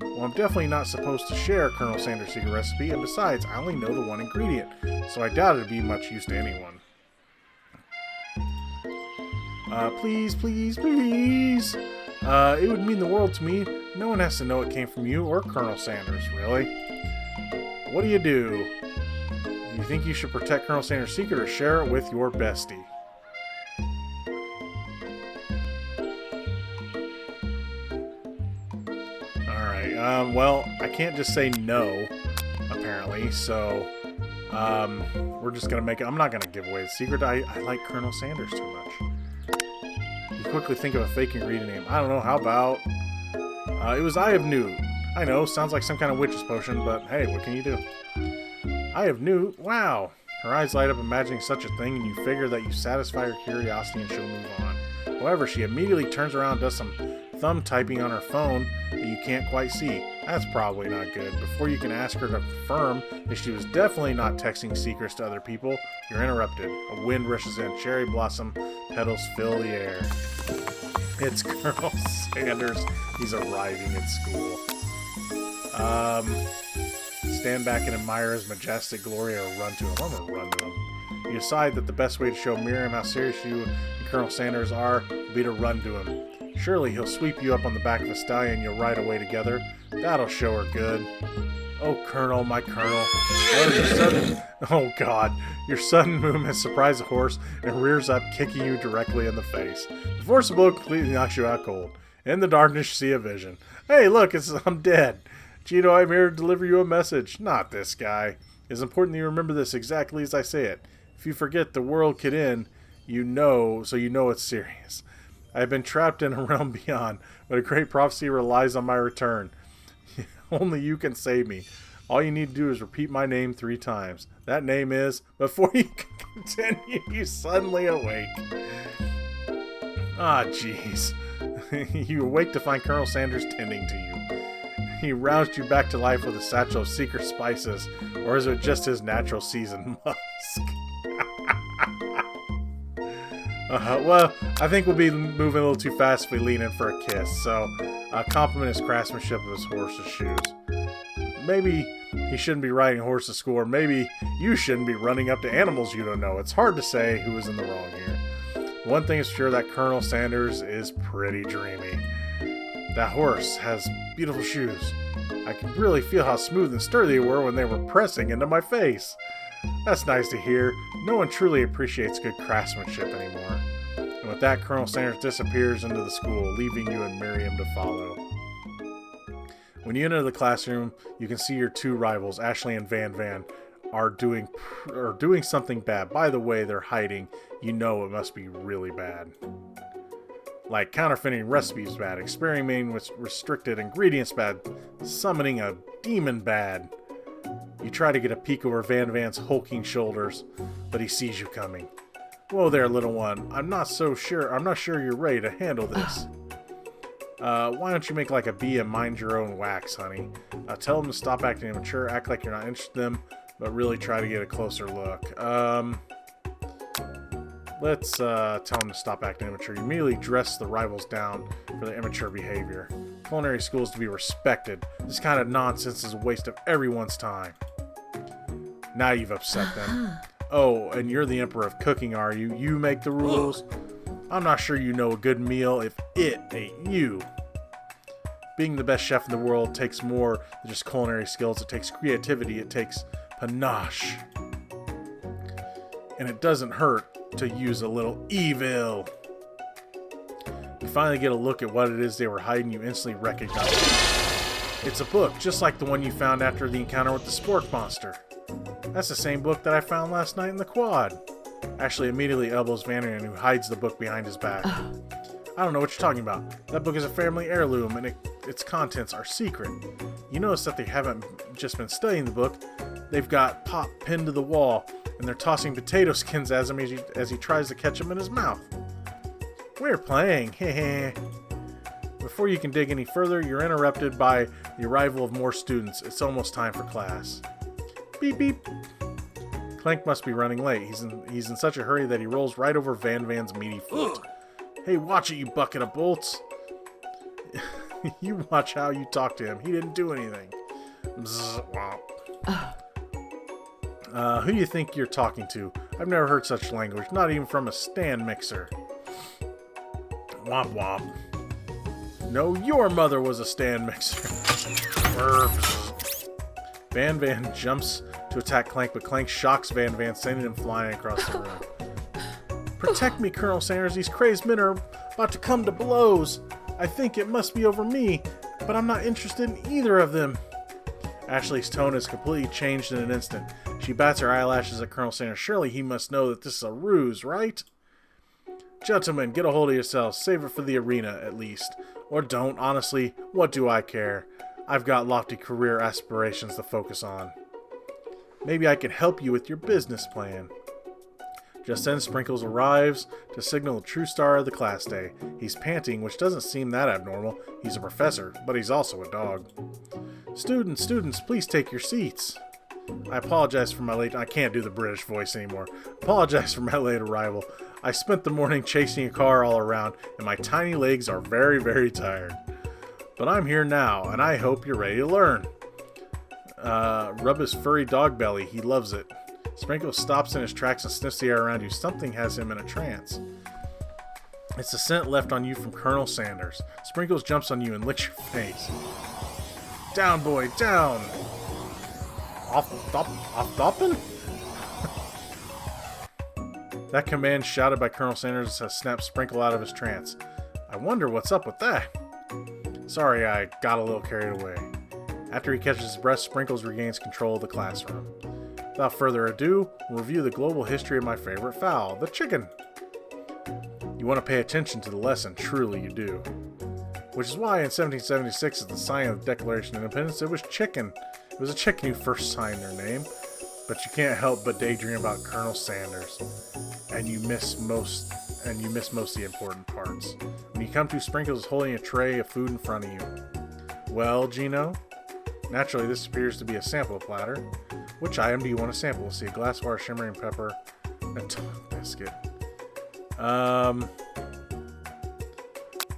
Well, I'm definitely not supposed to share Colonel Sanders' secret recipe, and besides, I only know the one ingredient, so I doubt it'd be much use to anyone. Please, please, please. It would mean the world to me. No one has to know it came from you or Colonel Sanders, really. What do? You think you should protect Colonel Sanders' secret or share it with your bestie? Alright, well, I can't just say no, apparently, so, we're just gonna make it. I'm not gonna give away the secret. I like Colonel Sanders too much. You quickly think of a fake ingredient name. I don't know, how about, it was Eye of Newt. I know, sounds like some kind of witch's potion, but hey, what can you do? Eye of Newt? Wow! Her eyes light up imagining such a thing, and you figure that you satisfy her curiosity and she'll move on. However, she immediately turns around and does some thumb typing on her phone that you can't quite see. That's probably not good. Before you can ask her to confirm that she was definitely not texting secrets to other people, you're interrupted. A wind rushes in. Cherry blossom petals fill the air. It's Colonel Sanders. He's arriving at school. Stand back and admire his majestic glory or run to him. I'm gonna run to him. You decide that the best way to show Miriam how serious you and Colonel Sanders are would be to run to him. Surely he'll sweep you up on the back of a stallion and you'll ride away together. That'll show her good. Oh, Colonel, my Colonel. Oh, God. Your sudden movement has surprised the horse and rears up, kicking you directly in the face. The force of blow completely knocks you out cold. In the darkness, you see a vision. Hey, look, I'm dead. Geno, I'm here to deliver you a message. Not this guy. It's important that you remember this exactly as I say it. If you forget the world could end, so you know it's serious. I have been trapped in a realm beyond, but a great prophecy relies on my return. Only you can save me. All you need to do is repeat my name 3 times. That name is... Before you can continue, you suddenly awake. Ah, jeez. You awake to find Colonel Sanders tending to you. He roused you back to life with a satchel of secret spices, or is it just his natural seasoned musk? Well, I think we'll be moving a little too fast if we lean in for a kiss, so compliment his craftsmanship of his horse's shoes. Maybe he shouldn't be riding a horse to school, or maybe you shouldn't be running up to animals you don't know. It's hard to say who is in the wrong here. One thing is sure, that Colonel Sanders is pretty dreamy. That horse has beautiful shoes. I can really feel how smooth and sturdy they were when they were pressing into my face. That's nice to hear. No one truly appreciates good craftsmanship anymore. And with that, Colonel Sanders disappears into the school, leaving you and Miriam to follow. When you enter the classroom, you can see your 2 rivals, Ashley and Van Van, are doing something bad. By the way, they're hiding. You know it must be really bad. Like counterfeiting recipes bad, experimenting with restricted ingredients bad, summoning a demon bad. You try to get a peek over Van Van's hulking shoulders, but he sees you coming. Whoa there, little one. I'm not sure you're ready to handle this. Why don't you make like a bee and mind your own wax, honey? Tell them to stop acting immature, act like you're not interested in them, but really try to get a closer look. Let's tell them to stop acting immature. You immediately dress the rivals down for their immature behavior. Culinary school is to be respected. This kind of nonsense is a waste of everyone's time. Now you've upset them. Oh, and you're the emperor of cooking, are you? You make the rules? I'm not sure you know a good meal if it ain't you. Being the best chef in the world takes more than just culinary skills. It takes creativity. It takes panache. And it doesn't hurt to use a little evil. You finally get a look at what it is they were hiding. You instantly recognize it. It's a book, just like the one you found after the encounter with the sport monster. That's the same book that I found last night in the quad. Ashley immediately elbows Van Van, who hides the book behind his back. I don't know what you're talking about. That book is a family heirloom, and its contents are secret. You notice that they haven't just been studying the book. They've got Pop pinned to the wall, and they're tossing potato skins at him as he tries to catch them in his mouth. We're playing, heh. Before you can dig any further, you're interrupted by the arrival of more students. It's almost time for class. Beep beep. Clank must be running late. He's in such a hurry that he rolls right over Van Van's meaty foot. Hey, watch it, you bucket of bolts. You watch how you talk to him. He didn't do anything. Who do you think you're talking to? I've never heard such language, not even from a stand mixer. Womp womp. No, your mother was a stand mixer. Van Van jumps to attack Clank, but Clank shocks Van Van, sending him flying across the room. Protect me, Colonel Sanders. These crazed men are about to come to blows. I think it must be over me, but I'm not interested in either of them. Ashley's tone has completely changed in an instant. She bats her eyelashes at Colonel Sanders. Surely he must know that this is a ruse, right? Gentlemen, get a hold of yourselves. Save it for the arena, at least. Or don't. Honestly, what do I care? I've got lofty career aspirations to focus on. Maybe I can help you with your business plan. Just then, Sprinkles arrives to signal the true star of the class day. He's panting, which doesn't seem that abnormal. He's a professor, but he's also a dog. Students, please take your seats. I apologize for my late... I can't do the British voice anymore. Apologize for my late arrival. I spent the morning chasing a car all around, and my tiny legs are very, very tired. But I'm here now, and I hope you're ready to learn. Rub his furry dog belly. He loves it. Sprinkles stops in his tracks and sniffs the air around you. Something has him in a trance. It's the scent left on you from Colonel Sanders. Sprinkles jumps on you and licks your face. Down, boy, down! Off-doppin'? That command shouted by Colonel Sanders has snapped Sprinkle out of his trance. I wonder what's up with that. Sorry, I got a little carried away. After he catches his breath, Sprinkles regains control of the classroom. Without further ado, we'll review the global history of my favorite fowl, the chicken. You want to pay attention to the lesson, truly you do. Which is why in 1776, at the signing of the Declaration of Independence, it was chicken. It was a chicken who first signed their name. But you can't help but daydream about Colonel Sanders. And you miss most of the important parts. When you come to, Sprinkles is holding a tray of food in front of you. Well, Geno? Naturally, this appears to be a sample platter. Which item do you want to sample? Let's see, a glass of water, shimmering pepper, a dog biscuit.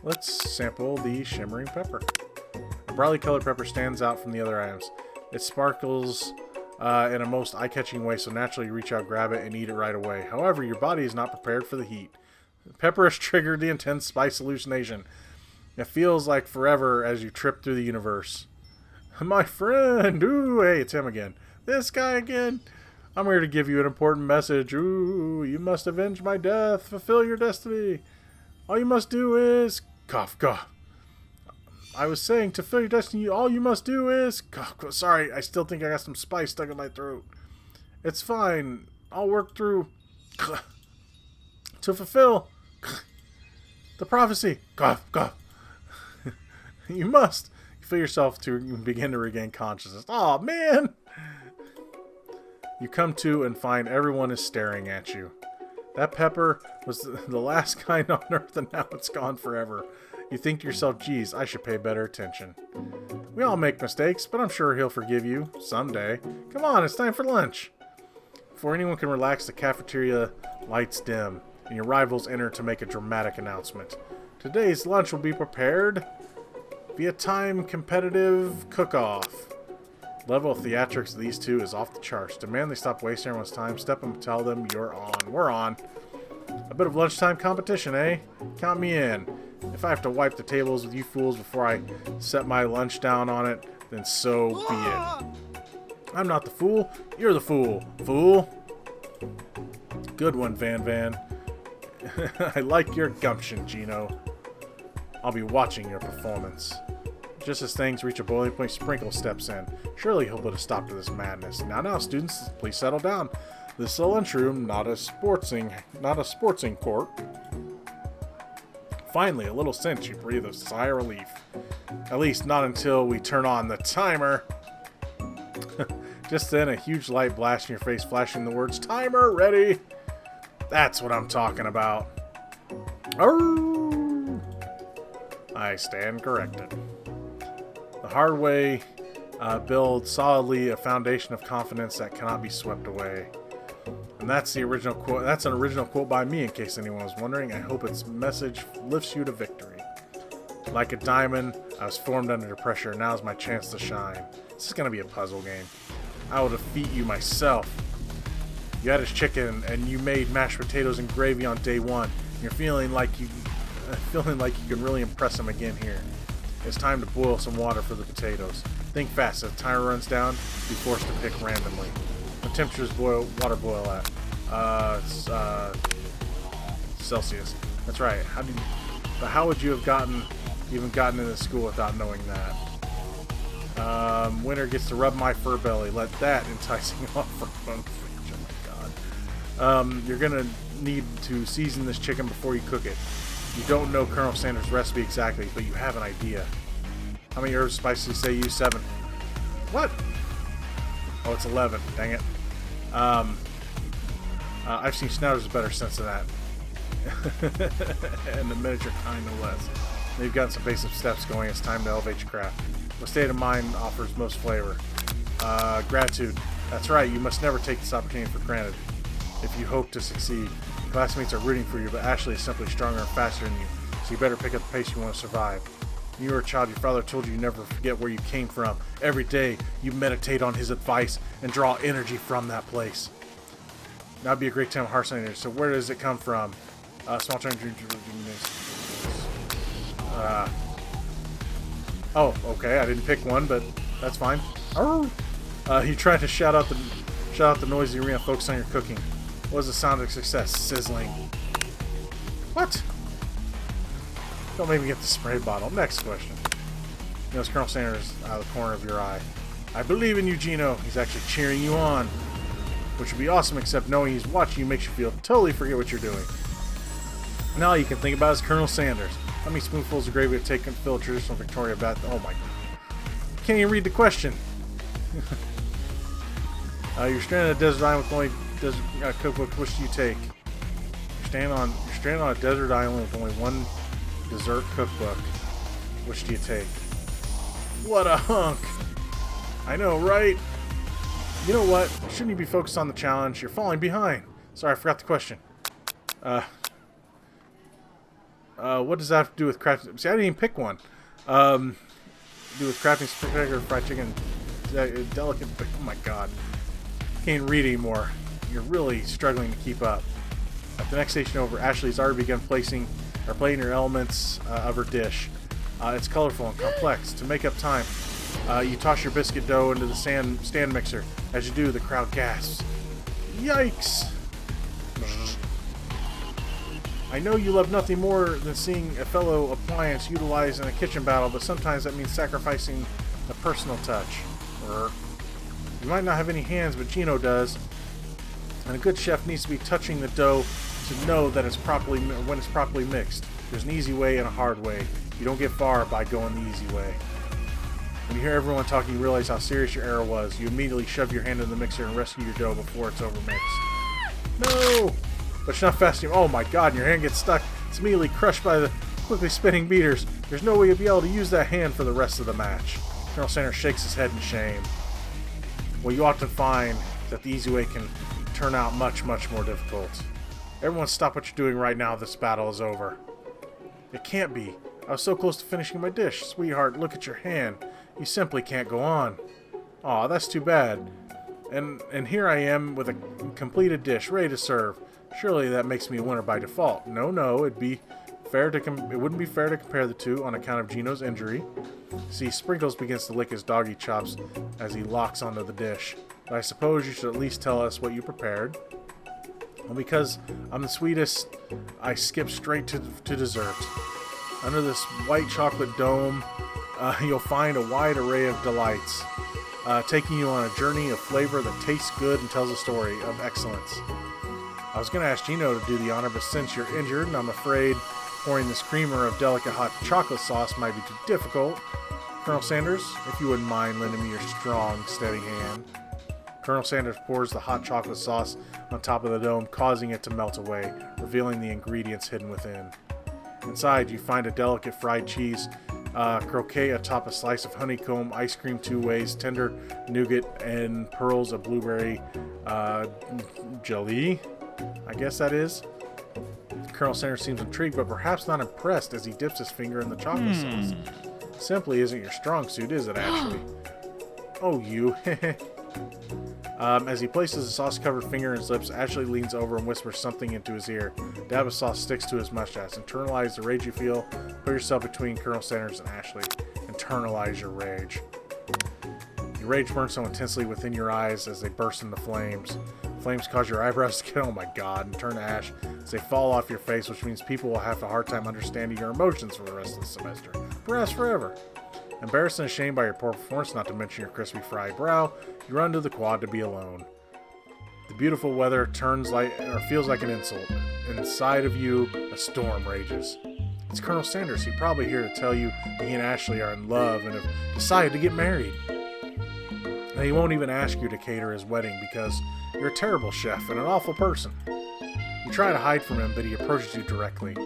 Let's sample the shimmering pepper. A brightly colored pepper stands out from the other items. It sparkles in a most eye-catching way, so naturally you reach out, grab it, and eat it right away. However, your body is not prepared for the heat. Pepper has triggered the intense spice hallucination. It feels like forever as you trip through the universe. My friend! Ooh, hey, it's him again. This guy again? I'm here to give you an important message. Ooh, you must avenge my death. Fulfill your destiny. All you must do is... Cough, cough. I was saying, to fulfill your destiny, all you must do is... Cough, cough. Sorry, I still think I got some spice stuck in my throat. It's fine. I'll work through... To fulfill... The prophecy. Cough, cough. You must... Feel yourself to begin to regain consciousness. Aw, man! You come to and find everyone is staring at you. That pepper was the last kind on Earth, and now it's gone forever. You think to yourself, geez, I should pay better attention. We all make mistakes, but I'm sure he'll forgive you someday. Come on, it's time for lunch. Before anyone can relax, the cafeteria lights dim, and your rivals enter to make a dramatic announcement. Today's lunch will be prepared via time competitive cook-off. Level of theatrics of these two is off the charts. Demand they stop wasting everyone's time. Step up and tell them you're on. We're on. A bit of lunchtime competition, eh? Count me in. If I have to wipe the tables with you fools before I set my lunch down on it, then so be it. I'm not the fool. You're the fool. Fool. Good one, Van Van. I like your gumption, Geno. I'll be watching your performance. Just as things reach a boiling point, Sprinkle steps in. Surely he'll put a stop to this madness. Now, students, please settle down. This is a lunchroom, not a sportsing court. Finally, a little cinch, you breathe a sigh of relief. At least not until we turn on the timer. Just then, a huge light blasts in your face, flashing the words, "Timer ready!" That's what I'm talking about. Arrgh! I stand corrected. The hard way builds solidly a foundation of confidence that cannot be swept away. And that's the original quote. That's an original quote by me, in case anyone was wondering. I hope its message lifts you to victory. Like a diamond, I was formed under pressure. Now's my chance to shine. This is going to be a puzzle game. I will defeat you myself. You had his chicken, and you made mashed potatoes and gravy on day one. You're feeling like you can really impress him again here. It's time to boil some water for the potatoes. Think fast. As the timer runs down, be forced to pick randomly. What temperature does water boil at? Celsius. That's right. How would you have even gotten into school without knowing that? Winner gets to rub my fur belly. Let that entice you off for fun. Oh my god. You're gonna need to season this chicken before you cook it. You don't know Colonel Sanders' recipe exactly, but you have an idea. How many herbs and spices say you? 7. What? Oh, it's 11. Dang it. I've seen Snouters with better sense than that. And the miniature kind of less. Now you've gotten some basic steps going. It's time to elevate your craft. What state of mind offers most flavor? Gratitude. That's right. You must never take this opportunity for granted if you hope to succeed. Classmates are rooting for you, but Ashley is simply stronger and faster than you, so you better pick up the pace you want to survive. When you were a child, your father told you never forget where you came from. Every day, you meditate on his advice and draw energy from that place. Now would be a great time of heart center. So where does it come from? Small time. Oh, okay. I didn't pick one, but that's fine. You tried to shout out the noisy arena. Focus on your cooking. What was the sound of success? Sizzling. What? Don't make me get the spray bottle. Next question. You know, Colonel Sanders out of the corner of your eye. I believe in you, Geno. He's actually cheering you on. Which would be awesome, except knowing he's watching you makes you totally forget what you're doing. Now all you can think about is Colonel Sanders. How many spoonfuls of gravy have taken to fill a traditional Victoria bath? Oh my god. Can't even read the question. You're stranded on a desert island with only cookbook. Which do you take? You're stranded on a desert island with only one dessert cookbook. Which do you take? What a hunk! I know, right? You know what? Shouldn't you be focused on the challenge? You're falling behind. Sorry, I forgot the question. What does that have to do with crafting? See, I didn't even pick one. Do with crafting spectacular fried chicken, delicate. Oh my god, can't read anymore. You're really struggling to keep up. At the next station over, Ashley's already begun plating her elements of her dish. It's colorful and complex. To make up time, you toss your biscuit dough into the stand mixer. As you do, the crowd gasps. Yikes! I know you love nothing more than seeing a fellow appliance utilized in a kitchen battle, but sometimes that means sacrificing a personal touch. You might not have any hands, but Geno does. And a good chef needs to be touching the dough to know that when it's properly mixed. There's an easy way and a hard way. You don't get far by going the easy way. When you hear everyone talking, you realize how serious your error was. You immediately shove your hand in the mixer and rescue your dough before it's overmixed. No! But it's not fast enough. Oh my god, and your hand gets stuck. It's immediately crushed by the quickly spinning beaters. There's no way you'll be able to use that hand for the rest of the match. Colonel Sanders shakes his head in shame. Well, you often find that the easy way can turn out much, much more difficult. Everyone stop what you're doing right now. This battle is over. It can't be. I was so close to finishing my dish. Sweetheart, look at your hand. You simply can't go on. Aw, that's too bad. And here I am with a completed dish, ready to serve. Surely that makes me a winner by default. No, it wouldn't be fair to compare the two on account of Geno's injury. See, Sprinkles begins to lick his doggy chops as he locks onto the dish. But I suppose you should at least tell us what you prepared. Well, because I'm the sweetest, I skip straight to dessert. Under this white chocolate dome, you'll find a wide array of delights, taking you on a journey of flavor that tastes good and tells a story of excellence. I was going to ask Geno to do the honor, but since you're injured and I'm afraid pouring this creamer of delicate hot chocolate sauce might be too difficult, Colonel Sanders, if you wouldn't mind lending me your strong, steady hand. Colonel Sanders pours the hot chocolate sauce on top of the dome, causing it to melt away, revealing the ingredients hidden within. Inside, you find a delicate fried cheese croquette atop a slice of honeycomb, ice cream 2 ways, tender nougat, and pearls of blueberry jelly. I guess that is. Colonel Sanders seems intrigued, but perhaps not impressed as he dips his finger in the chocolate sauce. Simply isn't your strong suit, is it, Ashley? Oh, you. As he places a sauce-covered finger in his lips, Ashley leans over and whispers something into his ear. A dab of sauce sticks to his mustache. Internalize the rage you feel. Put yourself between Colonel Sanders and Ashley. Internalize your rage. Your rage burns so intensely within your eyes as they burst into flames. Flames cause your eyebrows to get, oh my god, and turn to ash as they fall off your face, which means people will have a hard time understanding your emotions for the rest of the semester. Perhaps forever. Embarrassed and ashamed by your poor performance, not to mention your crispy fried brow, you run to the quad to be alone. The beautiful weather feels like an insult. Inside of you, a storm rages. It's Colonel Sanders. He's probably here to tell you that he and Ashley are in love and have decided to get married. And he won't even ask you to cater his wedding because you're a terrible chef and an awful person. You try to hide from him, but he approaches you directly.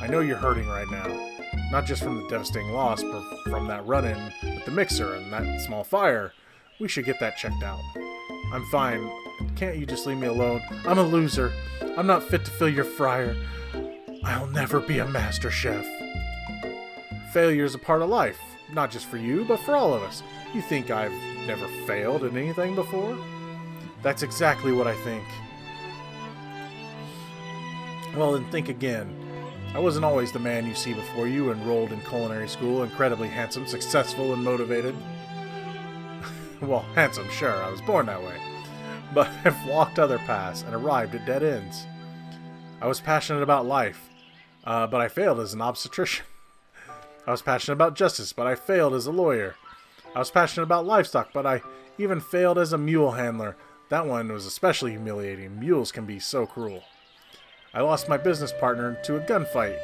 I know you're hurting right now. Not just from the devastating loss, but from that run-in with the mixer and that small fire. We should get that checked out. I'm fine. Can't you just leave me alone? I'm a loser. I'm not fit to fill your fryer. I'll never be a master chef. Failure is a part of life. Not just for you, but for all of us. You think I've never failed at anything before? That's exactly what I think. Well, then think again. I wasn't always the man you see before you, enrolled in culinary school, incredibly handsome, successful, and motivated. Well, handsome, sure, I was born that way. But I've walked other paths and arrived at dead ends. I was passionate about life, but I failed as an obstetrician. I was passionate about justice, but I failed as a lawyer. I was passionate about livestock, but I even failed as a mule handler. That one was especially humiliating. Mules can be so cruel. I lost my business partner to a gunfight.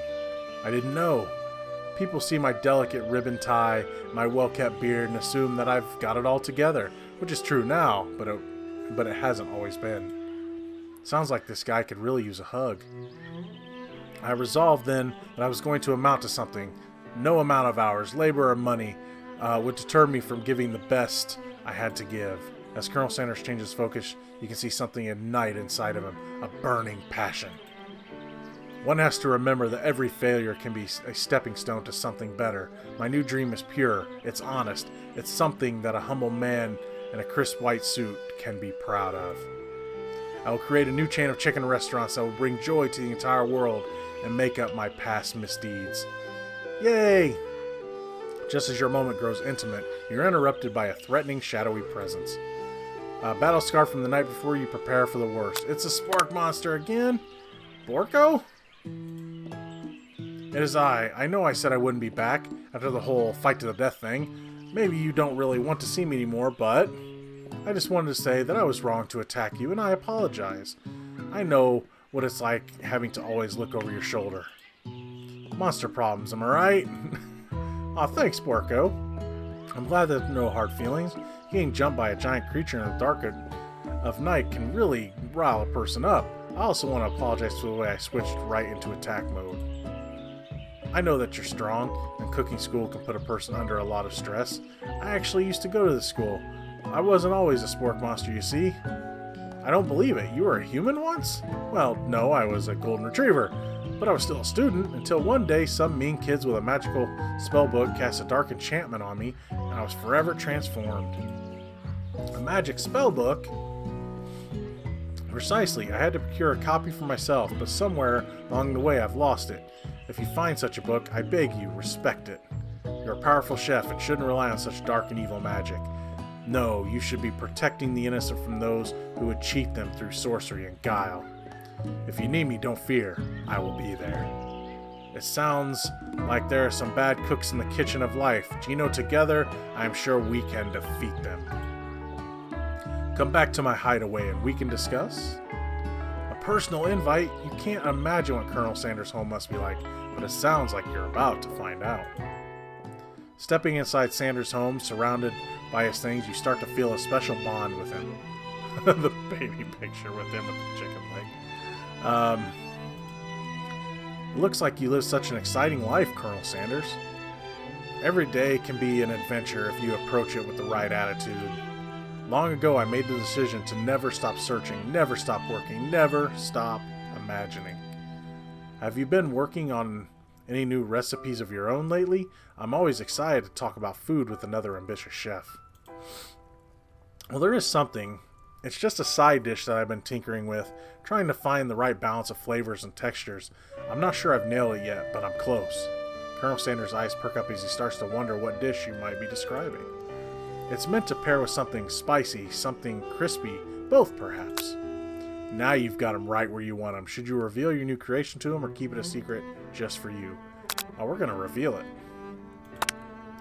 I didn't know. People see my delicate ribbon tie, my well-kept beard, and assume that I've got it all together, which is true now, but it hasn't always been. Sounds like this guy could really use a hug. I resolved then that I was going to amount to something. No amount of hours, labor, or money would deter me from giving the best I had to give. As Colonel Sanders changes focus, you can see something ignite inside of him, a burning passion. One has to remember that every failure can be a stepping stone to something better. My new dream is pure, it's honest, it's something that a humble man in a crisp white suit can be proud of. I will create a new chain of chicken restaurants that will bring joy to the entire world and make up my past misdeeds. Yay! Just as your moment grows intimate, you're interrupted by a threatening, shadowy presence. A battle scar from the night before, you prepare for the worst. It's a spark monster again? Borko? It is I. I know I said I wouldn't be back after the whole fight to the death thing. Maybe you don't really want to see me anymore, but I just wanted to say that I was wrong to attack you, and I apologize. I know what it's like having to always look over your shoulder. Monster problems, am I right? Aw, thanks, Borko. I'm glad there's no hard feelings. Getting jumped by a giant creature in the dark of night can really rile a person up. I also want to apologize for the way I switched right into attack mode. I know that you're strong, and cooking school can put a person under a lot of stress. I actually used to go to this school. I wasn't always a spork monster, you see. I don't believe it. You were a human once? Well, no, I was a golden retriever. But I was still a student until one day some mean kids with a magical spellbook cast a dark enchantment on me, and I was forever transformed. A magic spellbook? Precisely. I had to procure a copy for myself, but somewhere along the way I've lost it. If you find such a book, I beg you, respect it. You're a powerful chef and shouldn't rely on such dark and evil magic. No, you should be protecting the innocent from those who would cheat them through sorcery and guile. If you need me, don't fear. I will be there. It sounds like there are some bad cooks in the kitchen of life. Geno, together, I am sure we can defeat them. Come back to my hideaway and we can discuss. A personal invite? You can't imagine what Colonel Sanders' home must be like, but it sounds like you're about to find out. Stepping inside Sanders' home, surrounded by his things, you start to feel a special bond with him. The baby picture with him with the chicken leg. It looks like you live such an exciting life, Colonel Sanders. Every day can be an adventure if you approach it with the right attitude. Long ago, I made the decision to never stop searching, never stop working, never stop imagining. Have you been working on any new recipes of your own lately? I'm always excited to talk about food with another ambitious chef. Well, there is something. It's just a side dish that I've been tinkering with, trying to find the right balance of flavors and textures. I'm not sure I've nailed it yet, but I'm close. Colonel Sanders' eyes perk up as he starts to wonder what dish you might be describing. It's meant to pair with something spicy, something crispy, both perhaps. Now you've got him right where you want him. Should you reveal your new creation to him or keep it a secret just for you? Oh, we're going to reveal it.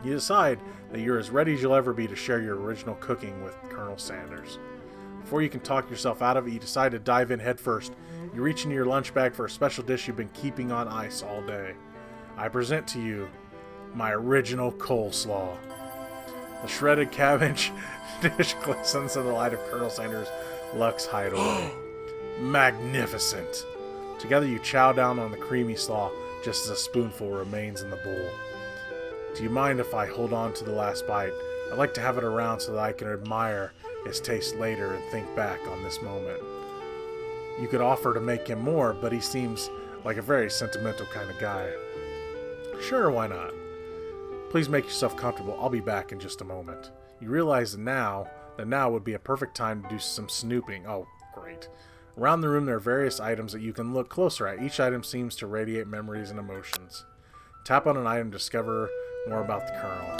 You decide that you're as ready as you'll ever be to share your original cooking with Colonel Sanders. Before you can talk yourself out of it, you decide to dive in head first. You reach into your lunch bag for a special dish you've been keeping on ice all day. I present to you my original coleslaw. The shredded cabbage dish glistens in the light of Colonel Sanders' luxe hideaway. Magnificent! Together you chow down on the creamy slaw just as a spoonful remains in the bowl. Do you mind if I hold on to the last bite? I'd like to have it around so that I can admire his taste later and think back on this moment. You could offer to make him more, but he seems like a very sentimental kind of guy. Sure, why not? Please make yourself comfortable. I'll be back in just a moment. You realize that now would be a perfect time to do some snooping. Oh, great. Around the room there are various items that you can look closer at. Each item seems to radiate memories and emotions. Tap on an item to discover more about the Colonel.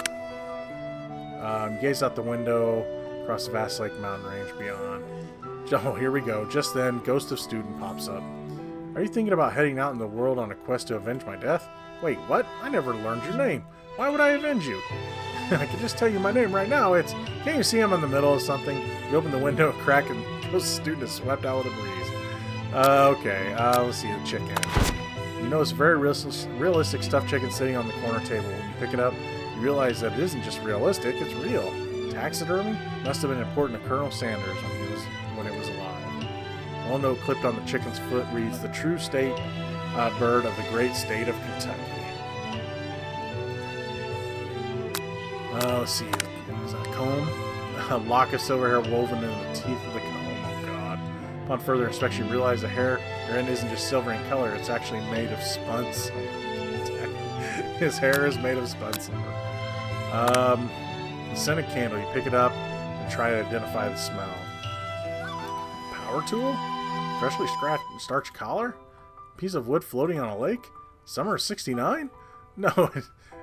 Gaze out the window across the vast lake mountain range beyond. Oh, here we go. Just then, Ghost of Student pops up. Are you thinking about heading out in the world on a quest to avenge my death? Wait, what? I never learned your name. Why would I avenge you? I can just tell you my name right now. Can't you see I'm in the middle of something? You open the window, a crack, and Ghost of Student is swept out with a breeze. Okay, let's see the chicken. You notice a very realistic stuffed chicken sitting on the corner table. When you pick it up, you realize that it isn't just realistic, it's real. Taxidermy must have been important to Colonel Sanders when it was alive. A little note clipped on the chicken's foot reads, "The true state bird of the great state of Kentucky." Let's see. Is that a comb? A lock of silver hair woven into the teeth of the comb. Oh, God. Upon further inspection, you realize the hair your end isn't just silver in color, it's actually made of spun silver. His hair is made of spun silver. The scented candle, you pick it up and try to identify the smell. Power tool? Freshly starched collar? Piece of wood floating on a lake? Summer of '69? No,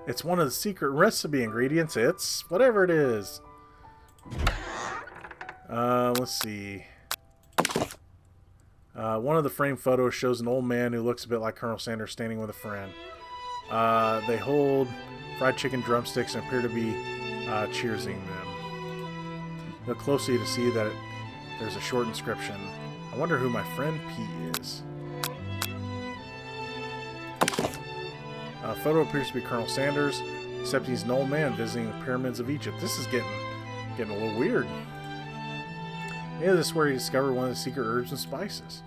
it's one of the secret recipe ingredients. It's whatever it is. Let's see. One of the framed photos shows an old man who looks a bit like Colonel Sanders standing with a friend. They hold fried chicken drumsticks and appear to be cheersing them. Look closely to see that there's a short inscription. I wonder who my friend P is. Photo appears to be Colonel Sanders, except he's an old man visiting the pyramids of Egypt. This is getting a little weird. Maybe this is where he discovered one of the secret herbs and spices.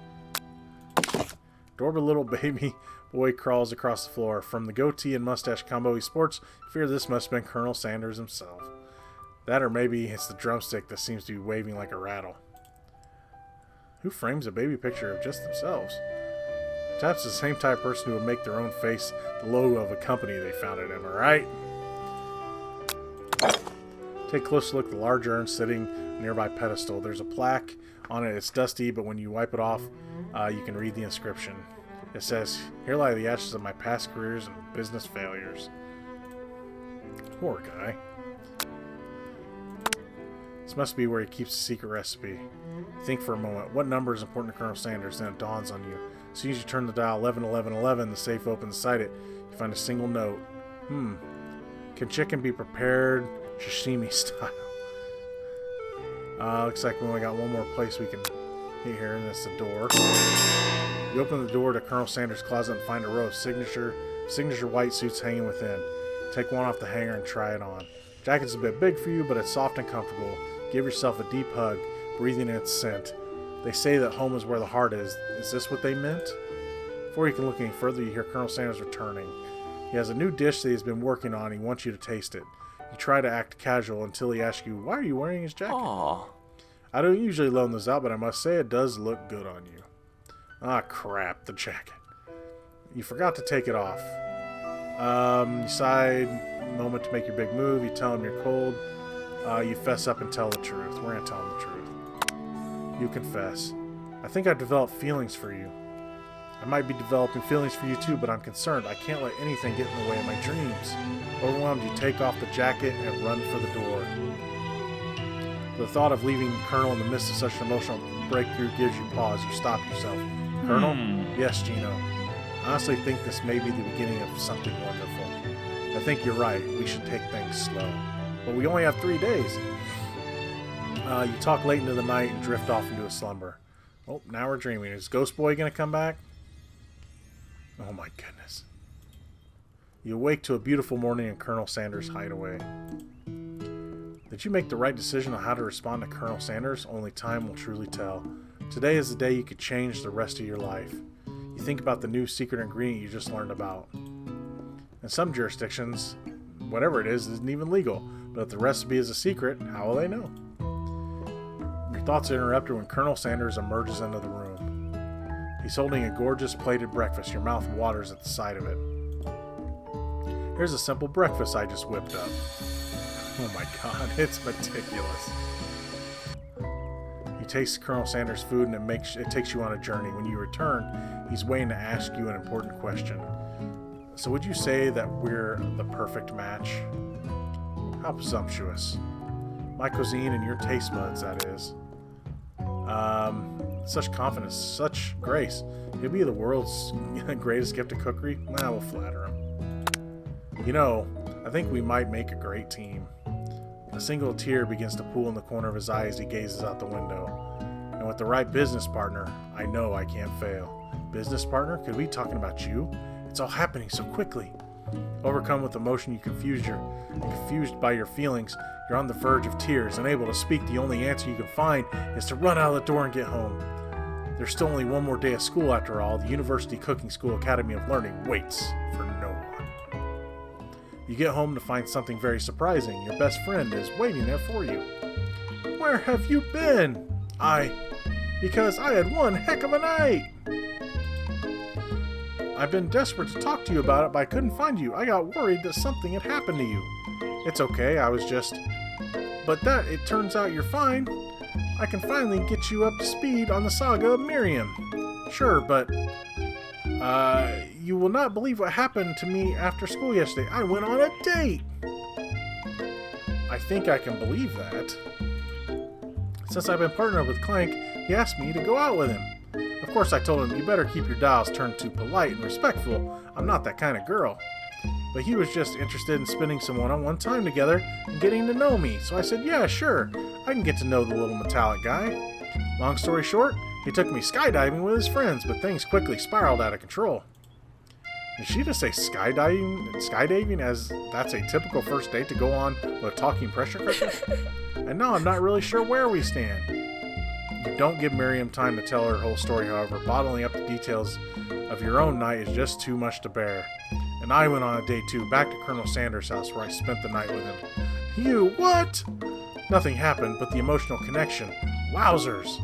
Adorable little baby boy crawls across the floor. From the goatee and mustache combo he sports, I fear this must have been Colonel Sanders himself. That, or maybe it's the drumstick that seems to be waving like a rattle. Who frames a baby picture of just themselves? Perhaps the same type of person who would make their own face the logo of a company they founded, am I right? Take a close look at the large urn sitting on a nearby pedestal. There's a plaque on it. It's dusty, but when you wipe it off, you can read the inscription. It says, "Here lie the ashes of my past careers and business failures." Poor guy. This must be where he keeps the secret recipe. Think for a moment. What number is important to Colonel Sanders? Then it dawns on you. As soon as you turn the dial 111111, the safe opens inside it. You find a single note. Can chicken be prepared sashimi style? Looks like we only got one more place we can hit here, and that's the door. You open the door to Colonel Sanders' closet and find a row of signature white suits hanging within. Take one off the hanger and try it on. Jacket's a bit big for you, but it's soft and comfortable. Give yourself a deep hug, breathing in its scent. They say that home is where the heart is. Is this what they meant? Before you can look any further, you hear Colonel Sanders returning. He has a new dish that he's been working on. He wants you to taste it. You try to act casual until he asks you, why are you wearing his jacket? Aww. I don't usually loan this out, but I must say it does look good on you. Ah, crap, the jacket. You forgot to take it off. You decide a moment to make your big move. You tell him you're cold. You fess up and tell the truth. We're going to tell him the truth. You confess. I think I've developed feelings for you. I might be developing feelings for you too, but I'm concerned. I can't let anything get in the way of my dreams. Overwhelmed, you take off the jacket and run for the door. The thought of leaving Colonel in the midst of such an emotional breakthrough gives you pause. You stop yourself. Colonel? Yes, Geno. I honestly think this may be the beginning of something wonderful. I think you're right. We should take things slow. But we only have 3 days. You talk late into the night and drift off into a slumber. Oh, now we're dreaming. Is Ghost Boy going to come back? Oh my goodness. You awake to a beautiful morning in Colonel Sanders' hideaway. Did you make the right decision on how to respond to Colonel Sanders? Only time will truly tell. Today is the day you could change the rest of your life. You think about the new secret ingredient you just learned about. In some jurisdictions, whatever it is isn't even legal. But if the recipe is a secret, how will they know? Your thoughts are interrupted when Colonel Sanders emerges into the room. He's holding a gorgeous plated breakfast. Your mouth waters at the sight of it. Here's a simple breakfast I just whipped up. Oh my god, it's meticulous. You taste Colonel Sanders' food and it takes you on a journey. When you return, he's waiting to ask you an important question. So would you say that we're the perfect match? How presumptuous. My cuisine and your taste buds, that is. Such confidence, such grace. You'll be the world's greatest gift of cookery? Nah, we'll flatter him. You know, I think we might make a great team. A single tear begins to pool in the corner of his eye as he gazes out the window. And with the right business partner, I know I can't fail. Business partner? Could we be talking about you? It's all happening so quickly. Overcome with emotion, confused by your feelings, you're on the verge of tears, unable to speak. The only answer you can find is to run out of the door and get home. There's still only one more day of school after all. The University Cooking School Academy of Learning waits for no one. You get home to find something very surprising. Your best friend is waiting there for you. Where have you been? Because I had one heck of a night. I've been desperate to talk to you about it, but I couldn't find you. I got worried that something had happened to you. It's okay, I was just... But it turns out you're fine. I can finally get you up to speed on the saga of Miriam. Sure, but... you will not believe what happened to me after school yesterday. I went on a date! I think I can believe that. Since I've been partnered with Clank, he asked me to go out with him. Of course, I told him, you better keep your dials turned to polite and respectful. I'm not that kind of girl. But he was just interested in spending some one-on-one time together and getting to know me. So I said, yeah, sure. I can get to know the little metallic guy. Long story short, he took me skydiving with his friends, but things quickly spiraled out of control. Did she just say skydiving as that's a typical first date to go on with a talking pressure cooker? And now I'm not really sure where we stand. You don't give Miriam time to tell her whole story, however. Bottling up the details of your own night is just too much to bear. And I went on a date too, back to Colonel Sanders' house where I spent the night with him. You, what? Nothing happened but the emotional connection. Wowzers!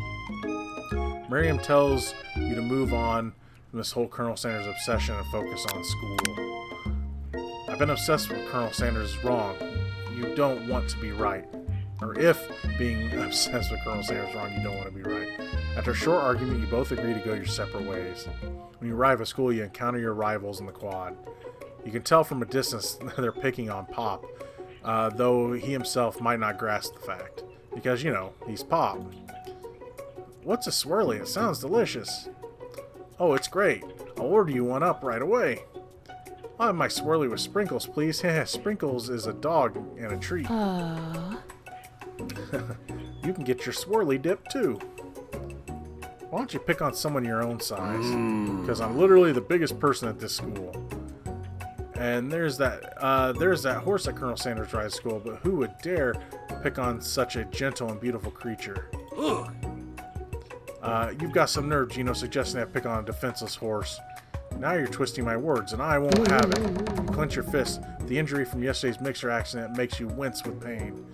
Miriam tells you to move on from this whole Colonel Sanders obsession and focus on school. I've been obsessed with Colonel Sanders is wrong. You don't want to be right. Or if being obsessed with Colonel Sanders is wrong, you don't want to be right. After a short argument, you both agree to go your separate ways. When you arrive at school, you encounter your rivals in the quad. You can tell from a distance they're picking on Pop, though he himself might not grasp the fact. Because, you know, he's Pop. What's a swirly? It sounds delicious. Oh, it's great. I'll order you one up right away. I'll have my swirly with sprinkles, please. Sprinkles is a dog and a treat. You can get your swirly dip, too. Why don't you pick on someone your own size? Because I'm literally the biggest person at this school. And there's that horse that Colonel Sanders rides to school, but who would dare pick on such a gentle and beautiful creature? You've got some nerve, Geno, suggesting I pick on a defenseless horse. Now you're twisting my words, and I won't have it. You clench your fist. The injury from yesterday's mixer accident makes you wince with pain.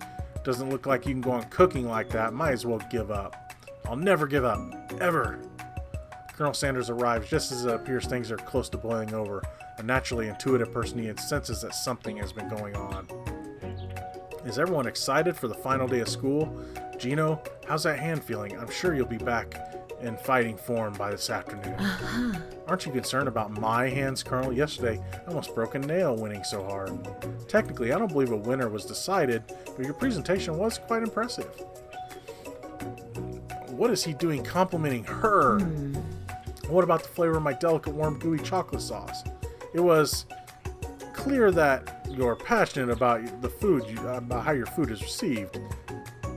Doesn't look like you can go on cooking like that. Might as well give up. I'll never give up. Ever. Colonel Sanders arrives just as it appears things are close to boiling over. A naturally intuitive person, he senses that something has been going on. Is everyone excited for the final day of school? Geno, how's that hand feeling? I'm sure you'll be back in fighting form by this afternoon. Aren't you concerned about my hands, Colonel? Yesterday, I almost broke a nail winning so hard. Technically, I don't believe a winner was decided, but your presentation was quite impressive. What is he doing complimenting her? What about the flavor of my delicate, warm, gooey chocolate sauce? It was clear that you're passionate about the food, about how your food is received.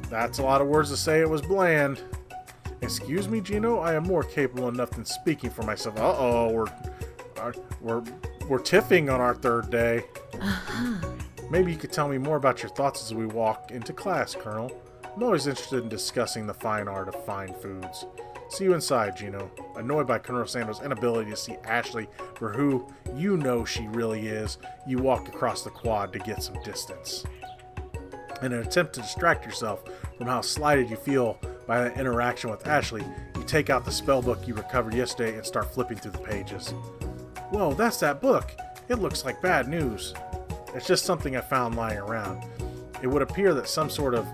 That's a lot of words to say it was bland. Excuse me, Geno? I am more capable enough than speaking for myself. Uh-oh, we're tiffing on our third day. Maybe you could tell me more about your thoughts as we walk into class, Colonel. I'm always interested in discussing the fine art of fine foods. See you inside, Geno. Annoyed by Colonel Sanders' inability to see Ashley for who you know she really is, you walk across the quad to get some distance. In an attempt to distract yourself from how slighted you feel by that interaction with Ashley, you take out the spell book you recovered yesterday and start flipping through the pages. Whoa, that's that book! It looks like bad news. It's just something I found lying around. It would appear that some sort of,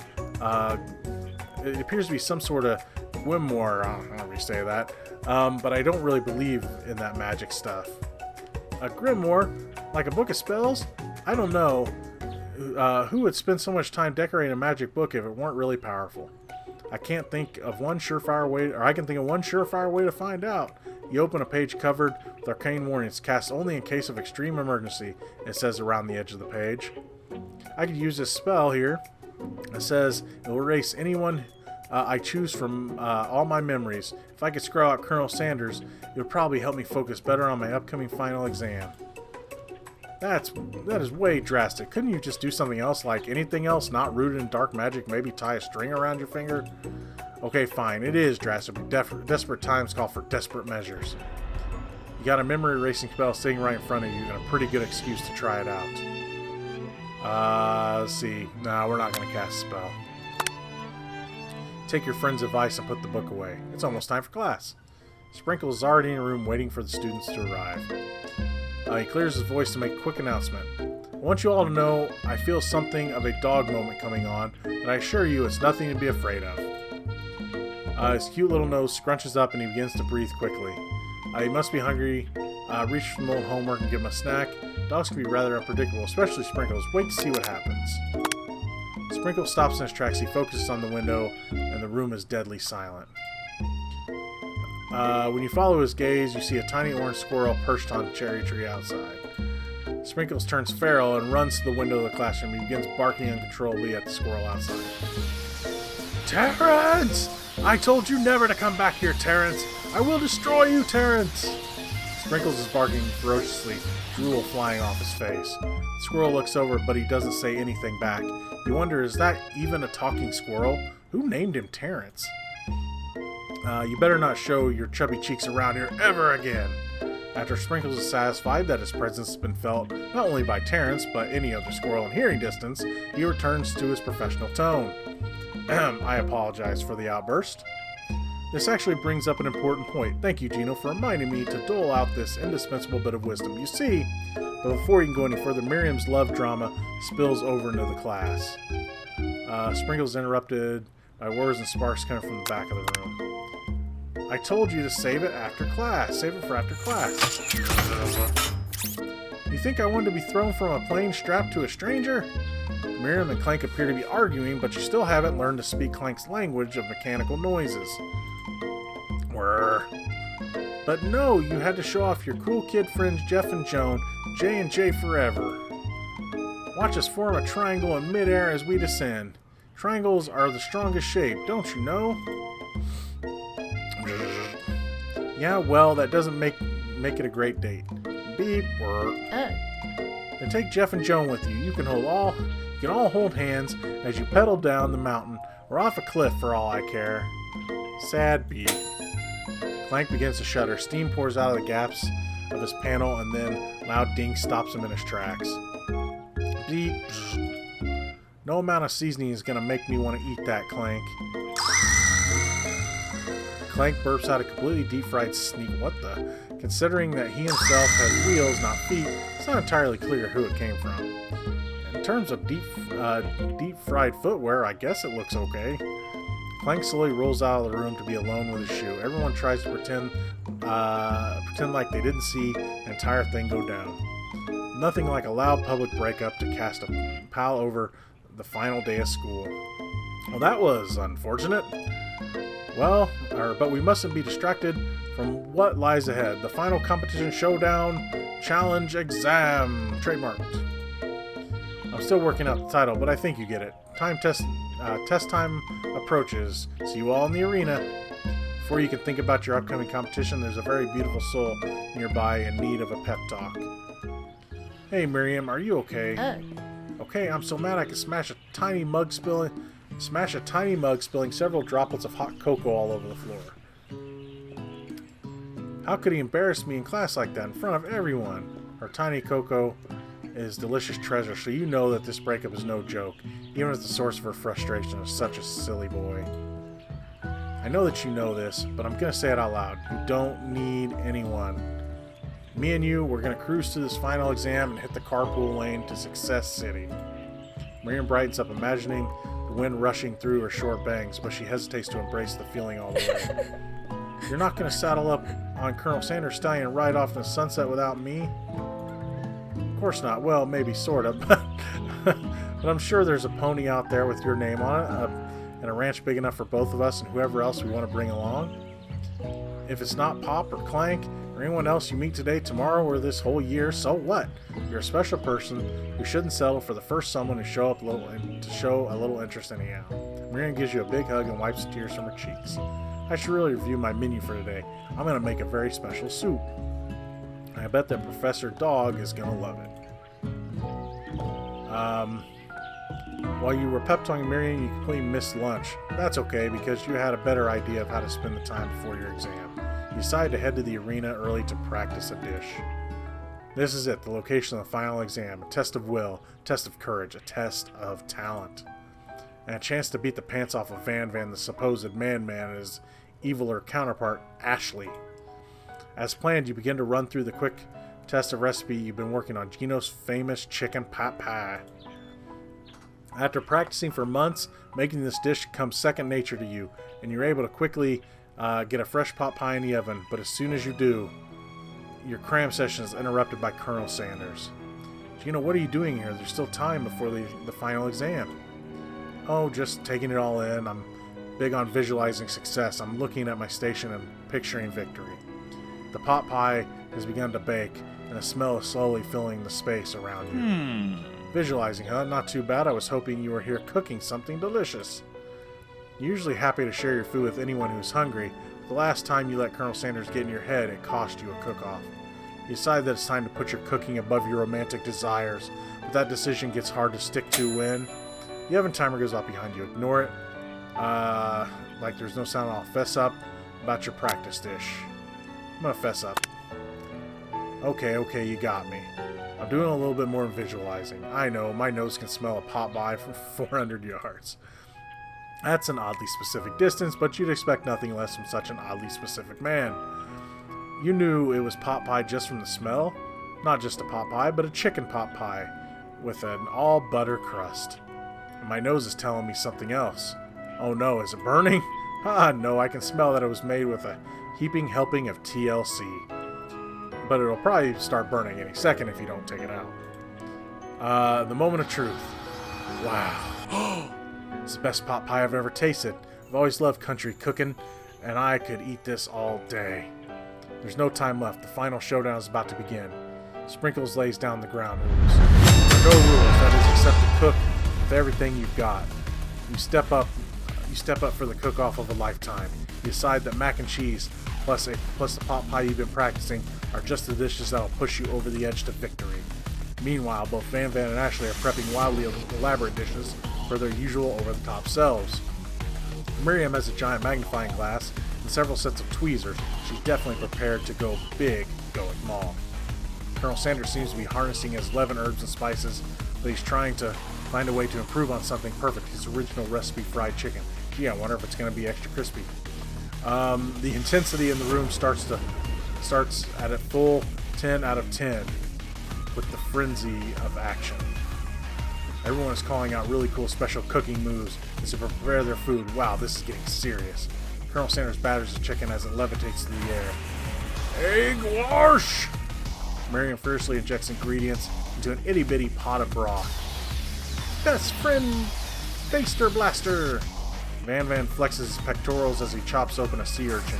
it appears to be some sort of grimoire, I don't know how you say that, but I don't really believe in that magic stuff. A grimoire? Like a book of spells? I don't know. Who would spend so much time decorating a magic book if it weren't really powerful? I can think of one surefire way to find out. You open a page covered with arcane warnings, cast only in case of extreme emergency, it says around the edge of the page. I could use this spell here. It says it will erase anyone I choose from all my memories. If I could scroll out Colonel Sanders, it would probably help me focus better on my upcoming final exam. That is way drastic. Couldn't you just do something else, like anything else not rooted in dark magic? Maybe tie a string around your finger? Okay, fine. It is drastic, but desperate times call for desperate measures. You got a memory erasing spell sitting right in front of you, and a pretty good excuse to try it out. Let's see. No, we're not going to cast a spell. Take your friend's advice and put the book away. It's almost time for class. Sprinkles is already in a room waiting for the students to arrive. He clears his voice to make a quick announcement. I want you all to know I feel something of a dog moment coming on, and I assure you it's nothing to be afraid of. His cute little nose scrunches up and he begins to breathe quickly. He must be hungry. Reach for some old homework and give him a snack. Dogs can be rather unpredictable, especially Sprinkles. Wait to see what happens. Sprinkles stops in his tracks. He focuses on the window, and the room is deadly silent. When you follow his gaze, you see a tiny orange squirrel perched on a cherry tree outside. Sprinkles turns feral and runs to the window of the classroom. He begins barking uncontrollably at the squirrel outside. Terrence! I told you never to come back here, Terrence! I will destroy you, Terrence! Sprinkles is barking ferociously, drool flying off his face. The squirrel looks over, but he doesn't say anything back. You wonder, is that even a talking squirrel? Who named him Terrence? You better not show your chubby cheeks around here ever again. After Sprinkles is satisfied that his presence has been felt not only by Terrence, but any other squirrel in hearing distance, he returns to his professional tone. I apologize for the outburst. This actually brings up an important point. Thank you, Geno, for reminding me to dole out this indispensable bit of wisdom. You see, but before you can go any further, Miriam's love drama spills over into the class. Sprinkles is interrupted by words and sparks coming from the back of the room. I told you to save it after class. Save it for after class. You think I wanted to be thrown from a plane strapped to a stranger? Miriam and Clank appear to be arguing, but you still haven't learned to speak Clank's language of mechanical noises. Whirr. But no, you had to show off your cool kid friends Jeff and Joan, J and J forever. Watch us form a triangle in midair as we descend. Triangles are the strongest shape, don't you know? Yeah, well, that doesn't make it a great date. Beep. Then take Jeff and Joan with you. You can all hold hands as you pedal down the mountain or off a cliff for all I care. Sad beep. Clank begins to shudder. Steam pours out of the gaps of his panel, and then loud ding stops him in his tracks. Beep. No amount of seasoning is gonna make me want to eat that, Clank. Clank burps out a completely deep-fried sneak. What the? Considering that he himself had wheels, not feet, it's not entirely clear who it came from. In terms of deep-fried footwear, I guess it looks okay. Clank slowly rolls out of the room to be alone with his shoe. Everyone tries to pretend like they didn't see the entire thing go down. Nothing like a loud public breakup to cast a pall over the final day of school. Well, that was unfortunate. Well, but we mustn't be distracted from what lies ahead. The final competition showdown, challenge, exam, trademarked. I'm still working out the title, but I think you get it. Test time approaches. See you all in the arena. Before you can think about your upcoming competition, there's a very beautiful soul nearby in need of a pep talk. Hey, Miriam, are you okay? Okay, I'm so mad I could smash a tiny mug spilling several droplets of hot cocoa all over the floor. How could he embarrass me in class like that in front of everyone? Her tiny cocoa is delicious treasure, so you know that this breakup is no joke, even if the source of her frustration is such a silly boy. I know that you know this, but I'm gonna say it out loud. You don't need anyone. Me and you, we're gonna cruise to this final exam and hit the carpool lane to Success City. Miriam brightens up, imagining the wind rushing through her short bangs, but she hesitates to embrace the feeling all the way. You're not going to saddle up on Colonel Sanders' stallion and ride off in the sunset without me? Of course not. Well, maybe sort of, but I'm sure there's a pony out there with your name on it, and a ranch big enough for both of us and whoever else we want to bring along. If it's not Pop or Clank or anyone else you meet today, tomorrow, or this whole year, so what? You're a special person who shouldn't settle for the first someone to show a little interest anyhow. Miriam gives you a big hug and wipes the tears from her cheeks. I should really review my menu for today. I'm going to make a very special soup. I bet that Professor Dog is going to love it. While you were pep talking Miriam, you completely missed lunch. That's okay, because you had a better idea of how to spend the time before your exam. You decided to head to the arena early to practice a dish. This is it, the location of the final exam. A test of will, a test of courage, a test of talent. And a chance to beat the pants off of Van, the supposed man-man, and his eviler counterpart, Ashley. As planned, you begin to run through the quick test of recipe you've been working on, Geno's famous chicken pot pie. After practicing for months, making this dish becomes second nature to you, and you're able to quickly get a fresh pot pie in the oven. But as soon as you do, your cram session is interrupted by Colonel Sanders. Geno, what are you doing here? There's still time before the final exam. Oh, just taking it all in. I'm big on visualizing success. I'm looking at my station and picturing victory. The pot pie has begun to bake, and the smell is slowly filling the space around you. Visualizing, huh? Not too bad. I was hoping you were here cooking something delicious. You're usually happy to share your food with anyone who's hungry, but the last time you let Colonel Sanders get in your head, it cost you a cook-off. You decide that it's time to put your cooking above your romantic desires, but that decision gets hard to stick to when... The oven timer goes off behind you. Ignore it. Like there's no sound. I'll fess up about your practice dish. I'm gonna fess up. Okay, you got me. I'm doing a little bit more visualizing. I know, my nose can smell a pot pie from 400 yards. That's an oddly specific distance, but you'd expect nothing less from such an oddly specific man. You knew it was pot pie just from the smell. Not just a pot pie, but a chicken pot pie with an all-butter crust. And my nose is telling me something else. Oh no, is it burning? No, I can smell that it was made with a heaping helping of TLC. But it'll probably start burning any second if you don't take it out. The moment of truth. Wow. It's the best pot pie I've ever tasted. I've always loved country cooking, and I could eat this all day. There's no time left. The final showdown is about to begin. Sprinkles lays down the ground rules. There are no rules, that is, except to cook with everything you've got. You step up for the cook-off of a lifetime. You decide that mac and cheese plus the pot pie you've been practicing are just the dishes that'll push you over the edge to victory. Meanwhile, both Van Van and Ashley are prepping wildly elaborate dishes for their usual over-the-top selves. Miriam has a giant magnifying glass and several sets of tweezers. She's definitely prepared to go big, going small. Colonel Sanders seems to be harnessing his 11 herbs and spices, but he's trying to find a way to improve on something perfect, his original recipe fried chicken. Gee, I wonder if it's going to be extra crispy. The intensity in the room starts at a full 10 out of 10 with the frenzy of action. Everyone is calling out really cool special cooking moves as they prepare their food. Wow, this is getting serious. Colonel Sanders batters the chicken as it levitates through the air. Egg wash! Miriam fiercely injects ingredients into an itty-bitty pot of broth. Best friend, Baster Blaster! Van Van flexes his pectorals as he chops open a sea urchin.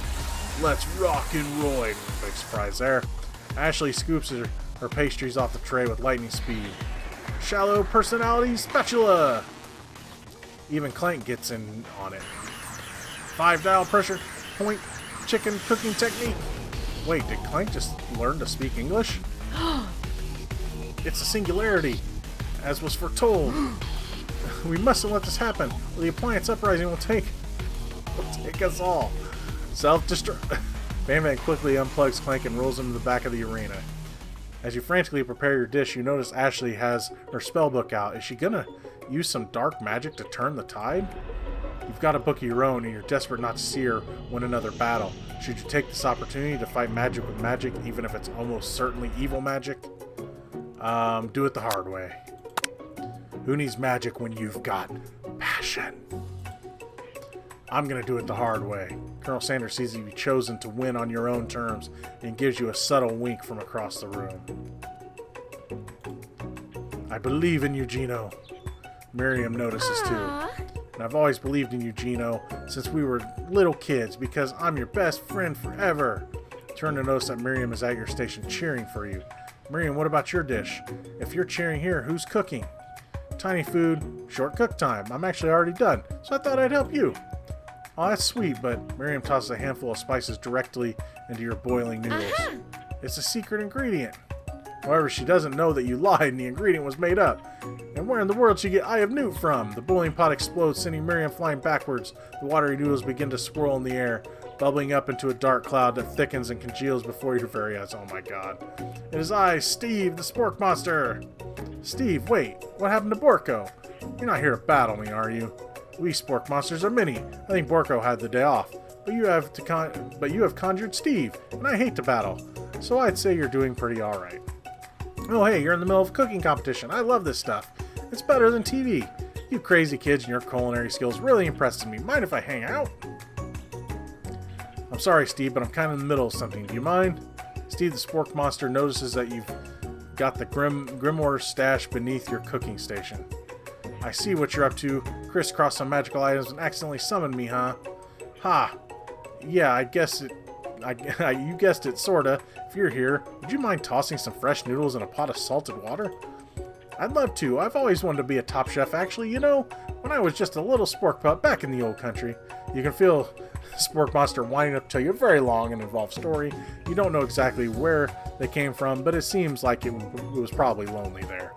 Let's rock and roll! Big surprise there. Ashley scoops her pastries off the tray with lightning speed. Shallow personality spatula! Even Clank gets in on it. 5-dial pressure point chicken cooking technique. Wait, did Clank just learn to speak English? It's a singularity, as was foretold. We mustn't let this happen, or the appliance uprising will take us all. Self-destruct. Van Van quickly unplugs Clank and rolls him to the back of the arena. As you frantically prepare your dish, you notice Ashley has her spellbook out. Is she gonna use some dark magic to turn the tide? You've got a book of your own, and you're desperate not to see her win another battle. Should you take this opportunity to fight magic with magic, even if it's almost certainly evil magic? Do it the hard way. Who needs magic when you've got passion? I'm gonna do it the hard way. Colonel Sanders sees that you've chosen to win on your own terms and gives you a subtle wink from across the room. I believe in you, Geno. Miriam notices too. And I've always believed in you, Geno, since we were little kids, because I'm your best friend forever. Turn to notice that Miriam is at your station cheering for you. Miriam, what about your dish? If you're cheering here, who's cooking? Tiny food, short cook time. I'm actually already done, so I thought I'd help you. Oh, that's sweet, but Miriam tosses a handful of spices directly into your boiling noodles. It's a secret ingredient. However, she doesn't know that you lied and the ingredient was made up. And where in the world she get Eye of Newt from? The boiling pot explodes, sending Miriam flying backwards. The watery noodles begin to swirl in the air, bubbling up into a dark cloud that thickens and congeals before your very eyes. Oh my god. It is I, Steve, the spork monster! Steve, wait, what happened to Borko? You're not here to battle me, are you? We spork monsters are many. I think Borko had the day off. But you have conjured Steve, and I hate to battle. So I'd say you're doing pretty alright. Oh hey, you're in the middle of a cooking competition. I love this stuff. It's better than TV. You crazy kids and your culinary skills really impresses me. Mind if I hang out? I'm sorry, Steve, but I'm kind of in the middle of something. Do you mind? Steve the Spork Monster notices that you've got the Grimoire stash beneath your cooking station. I see what you're up to. Crisscross some magical items and accidentally summoned me, huh? Ha! Yeah, I guess it... you guessed it, sorta. If you're here, would you mind tossing some fresh noodles in a pot of salted water? I'd love to. I've always wanted to be a top chef, actually. You know, when I was just a little spork pup back in the old country. You can feel Spork Monster winding up to tell you a very long and involved story. You don't know exactly where they came from, but it seems like it was probably lonely there.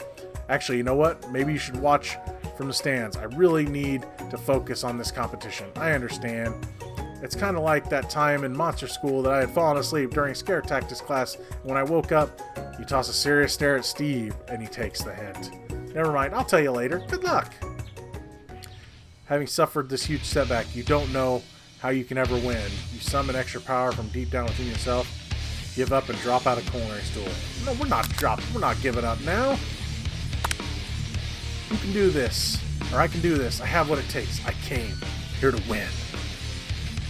Actually, you know what? Maybe you should watch from the stands. I really need to focus on this competition. I understand. It's kind of like that time in monster school that I had fallen asleep during scare tactics class. When I woke up, you toss a serious stare at Steve, and he takes the hint. Never mind, I'll tell you later. Good luck! Having suffered this huge setback, you don't know how you can ever win. You summon extra power from deep down within yourself, give up, and drop out of culinary school. No, we're not dropping. We're not giving up now. You can do this, or I can do this. I have what it takes. I came here to win.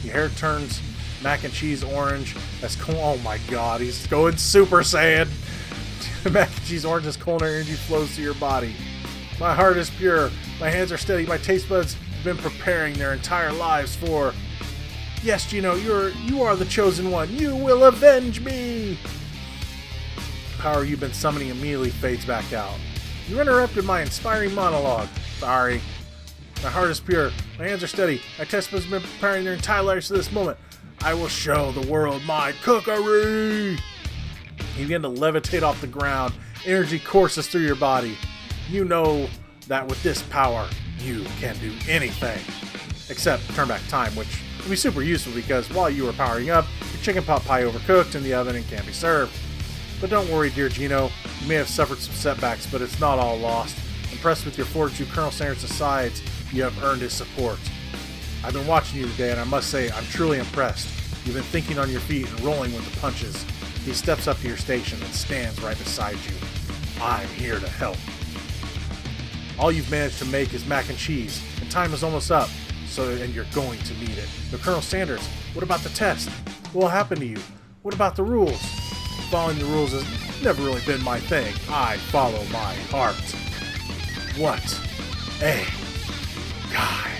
Your hair turns mac and cheese orange. Oh my god, he's going Super Saiyan. Mac and cheese orange as culinary energy flows through your body. My heart is pure. My hands are steady. My taste buds have been preparing their entire lives for Yes, Geno, you are the chosen one. You will avenge me. The power you've been summoning immediately fades back out. You interrupted my inspiring monologue. Sorry. My heart is pure. My hands are steady. My test has been preparing their entire lives to this moment. I will show the world my cookery. You begin to levitate off the ground. Energy courses through your body. You know that with this power, you can do anything. Except turn back time, which would be super useful because while you were powering up, your chicken pot pie overcooked in the oven and can't be served. But don't worry, dear Geno. You may have suffered some setbacks, but it's not all lost. Impressed with your fortitude, Colonel Sanders decides you have earned his support. I've been watching you today, and I must say I'm truly impressed. You've been thinking on your feet and rolling with the punches. He steps up to your station and stands right beside you. I'm here to help. All you've managed to make is mac and cheese, and time is almost up, and you're going to need it. But Colonel Sanders, what about the test? What will happen to you? What about the rules? Following the rules has never really been my thing. I follow my heart. What a guy.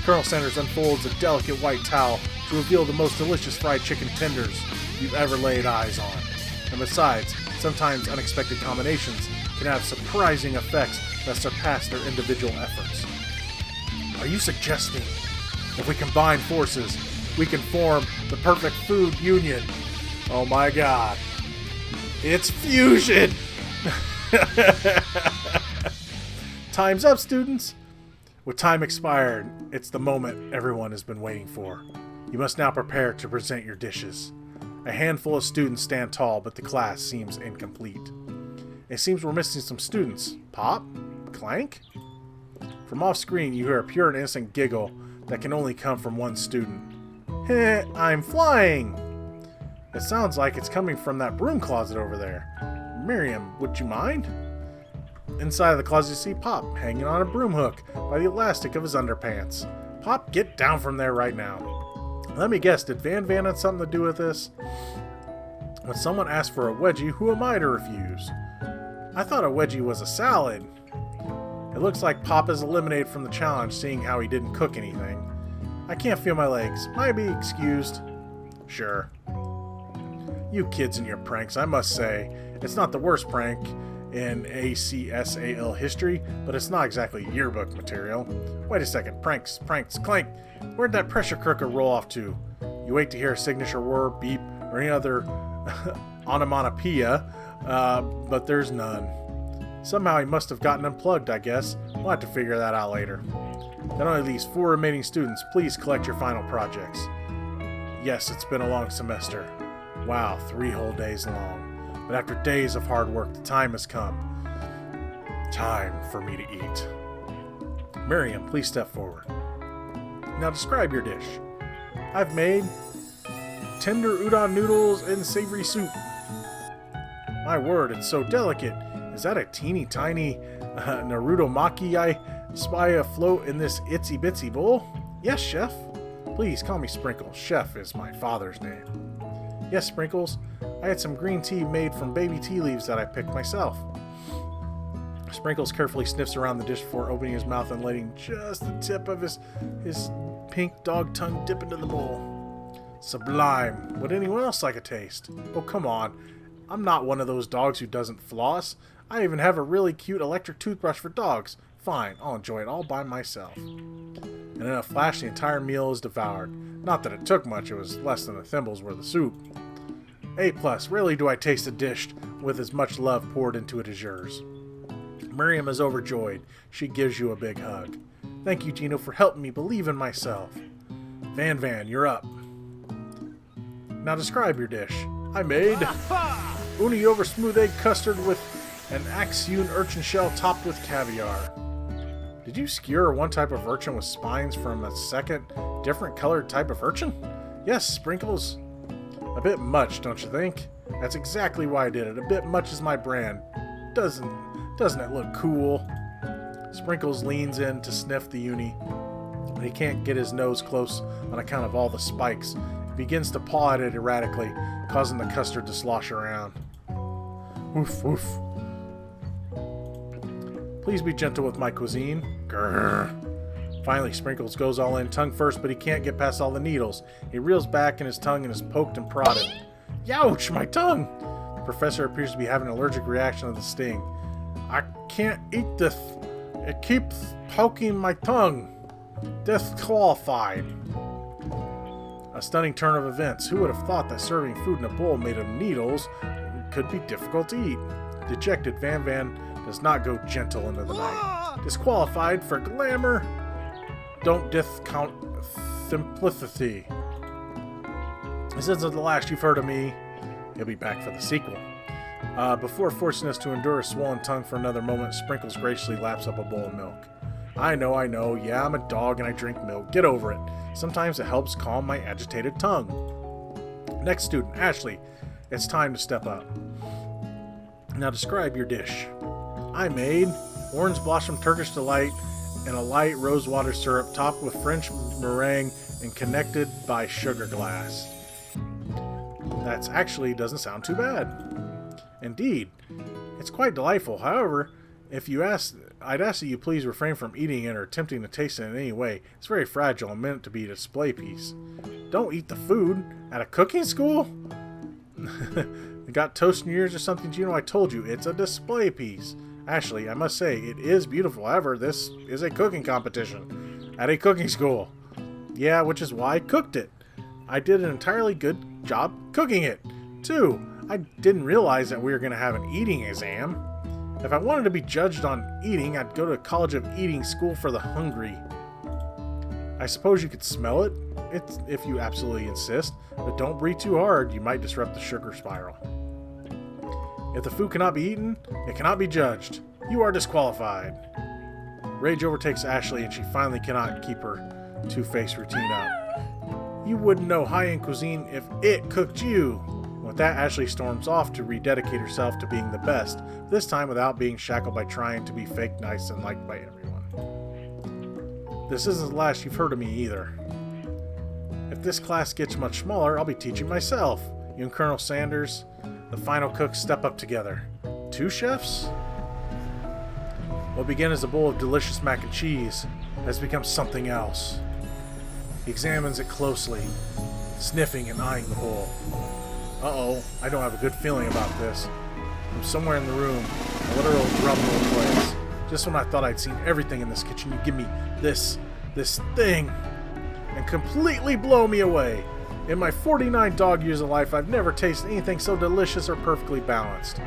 Colonel Sanders unfolds a delicate white towel to reveal the most delicious fried chicken tenders you've ever laid eyes on. And besides, sometimes unexpected combinations can have surprising effects that surpass their individual efforts. Are you suggesting if we combine forces, we can form the perfect food union? Oh my god. It's fusion! Time's up, students! With time expired, it's the moment everyone has been waiting for. You must now prepare to present your dishes. A handful of students stand tall, but the class seems incomplete. It seems we're missing some students. Pop? Clank? From off-screen, you hear a pure and innocent giggle that can only come from one student. Heh, I'm flying! It sounds like it's coming from that broom closet over there. Miriam, would you mind? Inside of the closet, you see Pop hanging on a broom hook by the elastic of his underpants. Pop, get down from there right now. Let me guess, did Van have something to do with this? When someone asks for a wedgie, who am I to refuse? I thought a wedgie was a salad. It looks like Pop is eliminated from the challenge, seeing how he didn't cook anything. I can't feel my legs. Might be excused. Sure. You kids and your pranks, I must say. It's not the worst prank in ACSAL history, but it's not exactly yearbook material. Wait a second. Pranks, clank. Where'd that pressure cooker roll off to? You wait to hear a signature whir, beep, or any other onomatopoeia, but there's none. Somehow he must have gotten unplugged, I guess. We'll have to figure that out later. Then only these 4 remaining students, please collect your final projects. Yes, it's been a long semester. Wow, 3 whole days long. But after days of hard work, the time has come. Time for me to eat. Miriam, please step forward. Now describe your dish. I've made tender udon noodles and savory soup. My word, it's so delicate. Is that a teeny tiny Naruto Maki I spy afloat in this itsy bitsy bowl? Yes, Chef. Please call me Sprinkles. Chef is my father's name. Yes, Sprinkles. I had some green tea made from baby tea leaves that I picked myself. Sprinkles carefully sniffs around the dish before opening his mouth and letting just the tip of his pink dog tongue dip into the bowl. Sublime. Would anyone else like a taste? Oh, come on. I'm not one of those dogs who doesn't floss. I even have a really cute electric toothbrush for dogs. Fine, I'll enjoy it all by myself. And in a flash, the entire meal is devoured. Not that it took much, it was less than a thimble's worth of soup. A+, rarely do I taste a dish with as much love poured into it as yours. Miriam is overjoyed. She gives you a big hug. Thank you, Geno, for helping me believe in myself. Van, you're up. Now describe your dish. I made uni over smooth egg custard with an axe-hewn urchin shell topped with caviar. Did you skewer one type of urchin with spines from a second, different colored type of urchin? Yes, Sprinkles. A bit much, don't you think? That's exactly why I did it. A bit much is my brand. Doesn't it look cool? Sprinkles leans in to sniff the uni, but he can't get his nose close on account of all the spikes. He begins to paw at it erratically, causing the custard to slosh around. Woof, woof. Please be gentle with my cuisine. Grrr. Finally, Sprinkles goes all in, tongue first, but he can't get past all the needles. He reels back in his tongue and is poked and prodded. Youch, my tongue! The professor appears to be having an allergic reaction to the sting. I can't eat this. It keeps poking my tongue. Disqualified. A stunning turn of events. Who would have thought that serving food in a bowl made of needles could be difficult to eat? Dejected, Van Van does not go gentle into the night. Disqualified for glamour. Don't discount simplicity. This isn't the last you've heard of me. He'll be back for the sequel. Before forcing us to endure a swollen tongue for another moment, Sprinkles graciously laps up a bowl of milk. I know. Yeah, I'm a dog and I drink milk. Get over it. Sometimes it helps calm my agitated tongue. Next student, Ashley. It's time to step up. Now describe your dish. I made orange blossom Turkish delight and a light rosewater syrup topped with French meringue and connected by sugar glass. That actually doesn't sound too bad. Indeed, it's quite delightful. However, I'd ask that you please refrain from eating it or attempting to taste it in any way. It's very fragile and meant to be a display piece. Don't eat the food at a cooking school? You got toast in your ears or something, Geno? I told you, it's a display piece. Ashley, I must say, it is beautiful. However, this is a cooking competition at a cooking school. Yeah, which is why I cooked it. I did an entirely good job cooking it. 2, I didn't realize that we were going to have an eating exam. If I wanted to be judged on eating, I'd go to a College of Eating School for the Hungry. I suppose you could smell it, if you absolutely insist, but don't breathe too hard, you might disrupt the sugar spiral. If the food cannot be eaten, it cannot be judged. You are disqualified. Rage overtakes Ashley and she finally cannot keep her two-faced routine up. You wouldn't know high-end cuisine if it cooked you. With that, Ashley storms off to rededicate herself to being the best, this time without being shackled by trying to be fake nice and liked by everyone. This isn't the last you've heard of me either. If this class gets much smaller, I'll be teaching myself. You and Colonel Sanders, the final cooks, step up together. 2 chefs? What began as a bowl of delicious mac and cheese has become something else. He examines it closely, sniffing and eyeing the bowl. Uh-oh, I don't have a good feeling about this. From somewhere in the room, a literal drum roll plays. Just when I thought I'd seen everything in this kitchen, you give me this thing, and completely blow me away. In my 49 dog years of life, I've never tasted anything so delicious or perfectly balanced.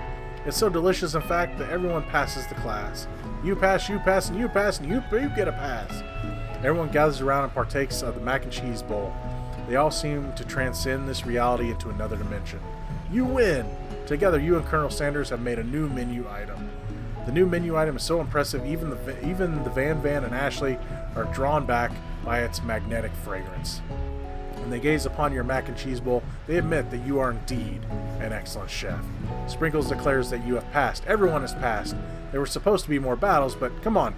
It's so delicious, in fact, that everyone passes the class. You pass, and you pass, and you get a pass. Everyone gathers around and partakes of the mac and cheese bowl. They all seem to transcend this reality into another dimension. You win! Together, you and Colonel Sanders have made a new menu item. The new menu item is so impressive, even the Van Van and Ashley are drawn back by its magnetic fragrance. When they gaze upon your mac and cheese bowl, they admit that you are indeed an excellent chef. Sprinkles declares that you have passed. Everyone has passed. There were supposed to be more battles, but come on,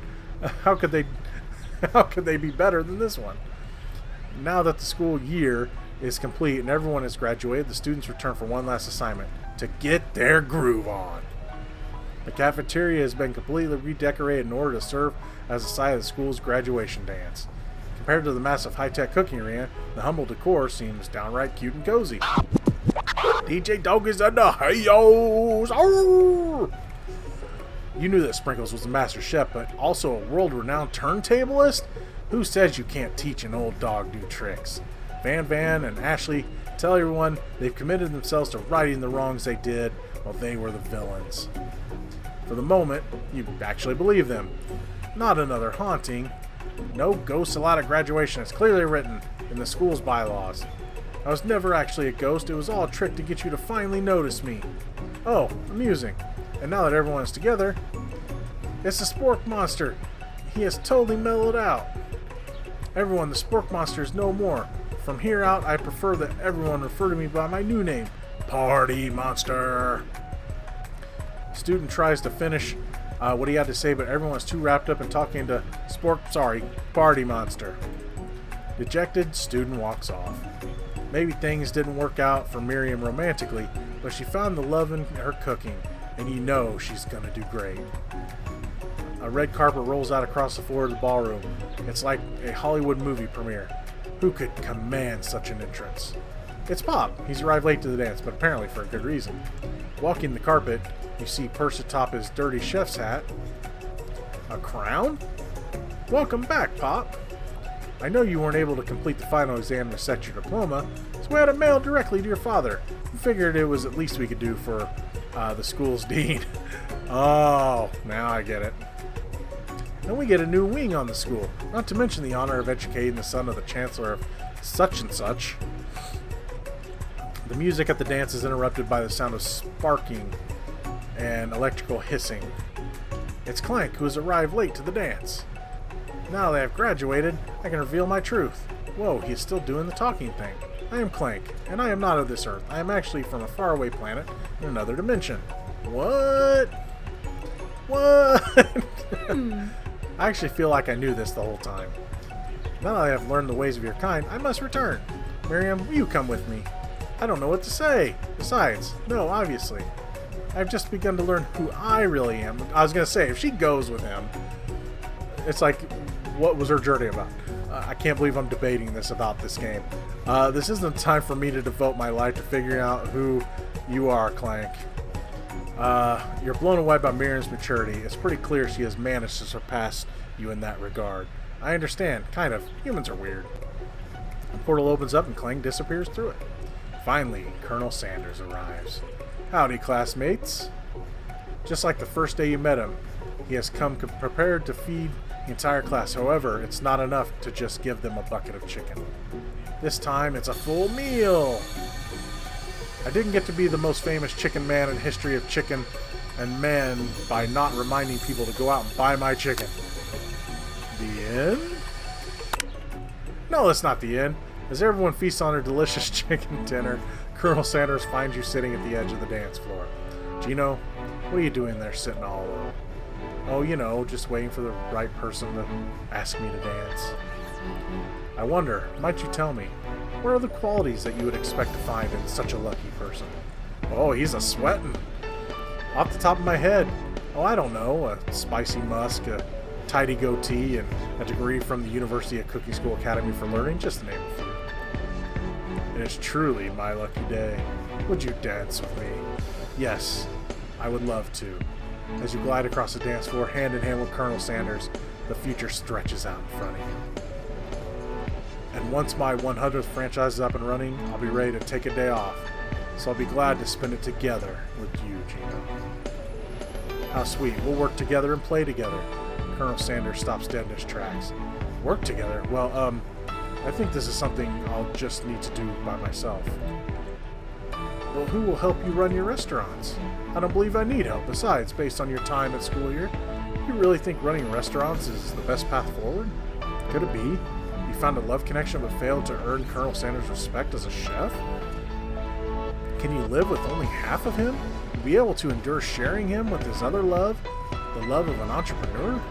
how could they be better than this one? Now that the school year is complete and everyone has graduated, the students return for one last assignment: to get their groove on. The cafeteria has been completely redecorated in order to serve as the site of the school's graduation dance. Compared to the massive high-tech cooking arena, the humble decor seems downright cute and cozy. DJ Dog is in the hey-yos! Arr! You knew that Sprinkles was a master chef, but also a world-renowned turntablist? Who says you can't teach an old dog new tricks? Van Van and Ashley tell everyone they've committed themselves to righting the wrongs they did while they were the villains. For the moment, you actually believe them. Not another haunting. No ghosts allowed at graduation. It's clearly written in the school's bylaws. I was never actually a ghost. It was all a trick to get you to finally notice me. Oh, amusing. And now that everyone is together, it's the Spork Monster. He has totally mellowed out. Everyone, the Spork Monster is no more. From here out, I prefer that everyone refer to me by my new name, Party Monster. Student tries to finish what he had to say, but everyone's too wrapped up in talking to Party Monster. Dejected, student walks off. Maybe things didn't work out for Miriam romantically, but she found the love in her cooking, and you know she's gonna do great. A red carpet rolls out across the floor of the ballroom. It's like a Hollywood movie premiere. Who could command such an entrance? It's Pop. He's arrived late to the dance, but apparently for a good reason. Walking the carpet, you see perched atop his dirty chef's hat. A crown? Welcome back, Pop. I know you weren't able to complete the final exam to set your diploma, so we had it mailed directly to your father. We figured it was the least we could do for the school's dean. Oh, now I get it. And we get a new wing on the school, not to mention the honor of educating the son of the chancellor of such and such. The music at the dance is interrupted by the sound of sparking and electrical hissing. It's Clank, who has arrived late to the dance. Now that I've graduated, I can reveal my truth. Whoa, he is still doing the talking thing. I am Clank, and I am not of this earth. I am actually from a faraway planet in another dimension. What? What? I actually feel like I knew this the whole time. Now that I have learned the ways of your kind, I must return. Miriam, will you come with me? I don't know what to say. Besides, no, obviously. I've just begun to learn who I really am. I was going to say, if she goes with him, it's like, what was her journey about? I can't believe I'm debating this about this game. This isn't time for me to devote my life to figuring out who you are, Clank. You're blown away by Miriam's maturity. It's pretty clear she has managed to surpass you in that regard. I understand, kind of. Humans are weird. The portal opens up and Clank disappears through it. Finally, Colonel Sanders arrives. Howdy, classmates. Just like the first day you met him, he has come prepared to feed the entire class. However, it's not enough to just give them a bucket of chicken. This time, it's a full meal. I didn't get to be the most famous chicken man in the history of chicken and men by not reminding people to go out and buy my chicken. The end? No, that's not the end. As everyone feasts on their delicious chicken dinner, Colonel Sanders finds you sitting at the edge of the dance floor. Geno, what are you doing there sitting all alone? Oh, you know, just waiting for the right person to ask me to dance. I wonder, might you tell me, what are the qualities that you would expect to find in such a lucky person? Oh, he's a sweatin'. Off the top of my head, oh, I don't know, a spicy musk, a tidy goatee, and a degree from the University of Cookie School Academy for Learning, just to name a few. It is truly my lucky day. Would you dance with me? Yes, I would love to. As you glide across the dance floor, hand in hand with Colonel Sanders, the future stretches out in front of you. And once my 100th franchise is up and running, I'll be ready to take a day off. So I'll be glad to spend it together with you, Geno. How sweet. We'll work together and play together. Colonel Sanders stops dead in his tracks. Work together? Well, I think this is something I'll just need to do by myself. Well, who will help you run your restaurants? I don't believe I need help. Besides, based on your time at school here, you really think running restaurants is the best path forward? Could it be? You found a love connection but failed to earn Colonel Sanders' respect as a chef? Can you live with only half of him? Be able to endure sharing him with his other love, the love of an entrepreneur?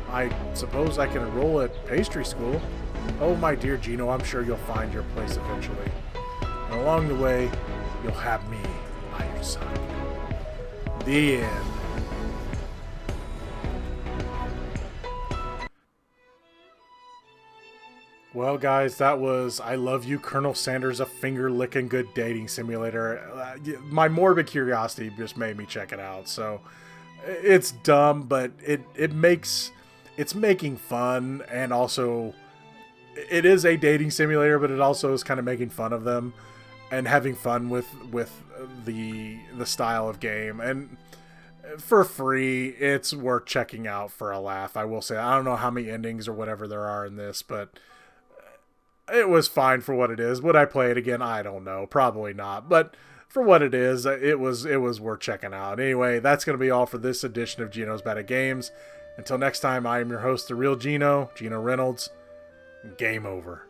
I suppose I can enroll at pastry school. Oh, my dear Geno, I'm sure you'll find your place eventually. And along the way, you'll have me by your side. The end. Well, guys, that was I Love You, Colonel Sanders, a finger-licking good dating simulator. My morbid curiosity just made me check it out. So it's dumb, but it's making fun, and also it is a dating simulator, but it also is kind of making fun of them and having fun with the style of game. And for free, it's worth checking out for a laugh. I will say, I don't know how many endings or whatever there are in this, but it was fine for what it is. Would I play it again? I don't know. Probably not. But for what it is, it was worth checking out. Anyway, that's going to be all for this edition of Geno's Bad at Games. Until next time, I am your host, The Real Geno Reynolds. Game over.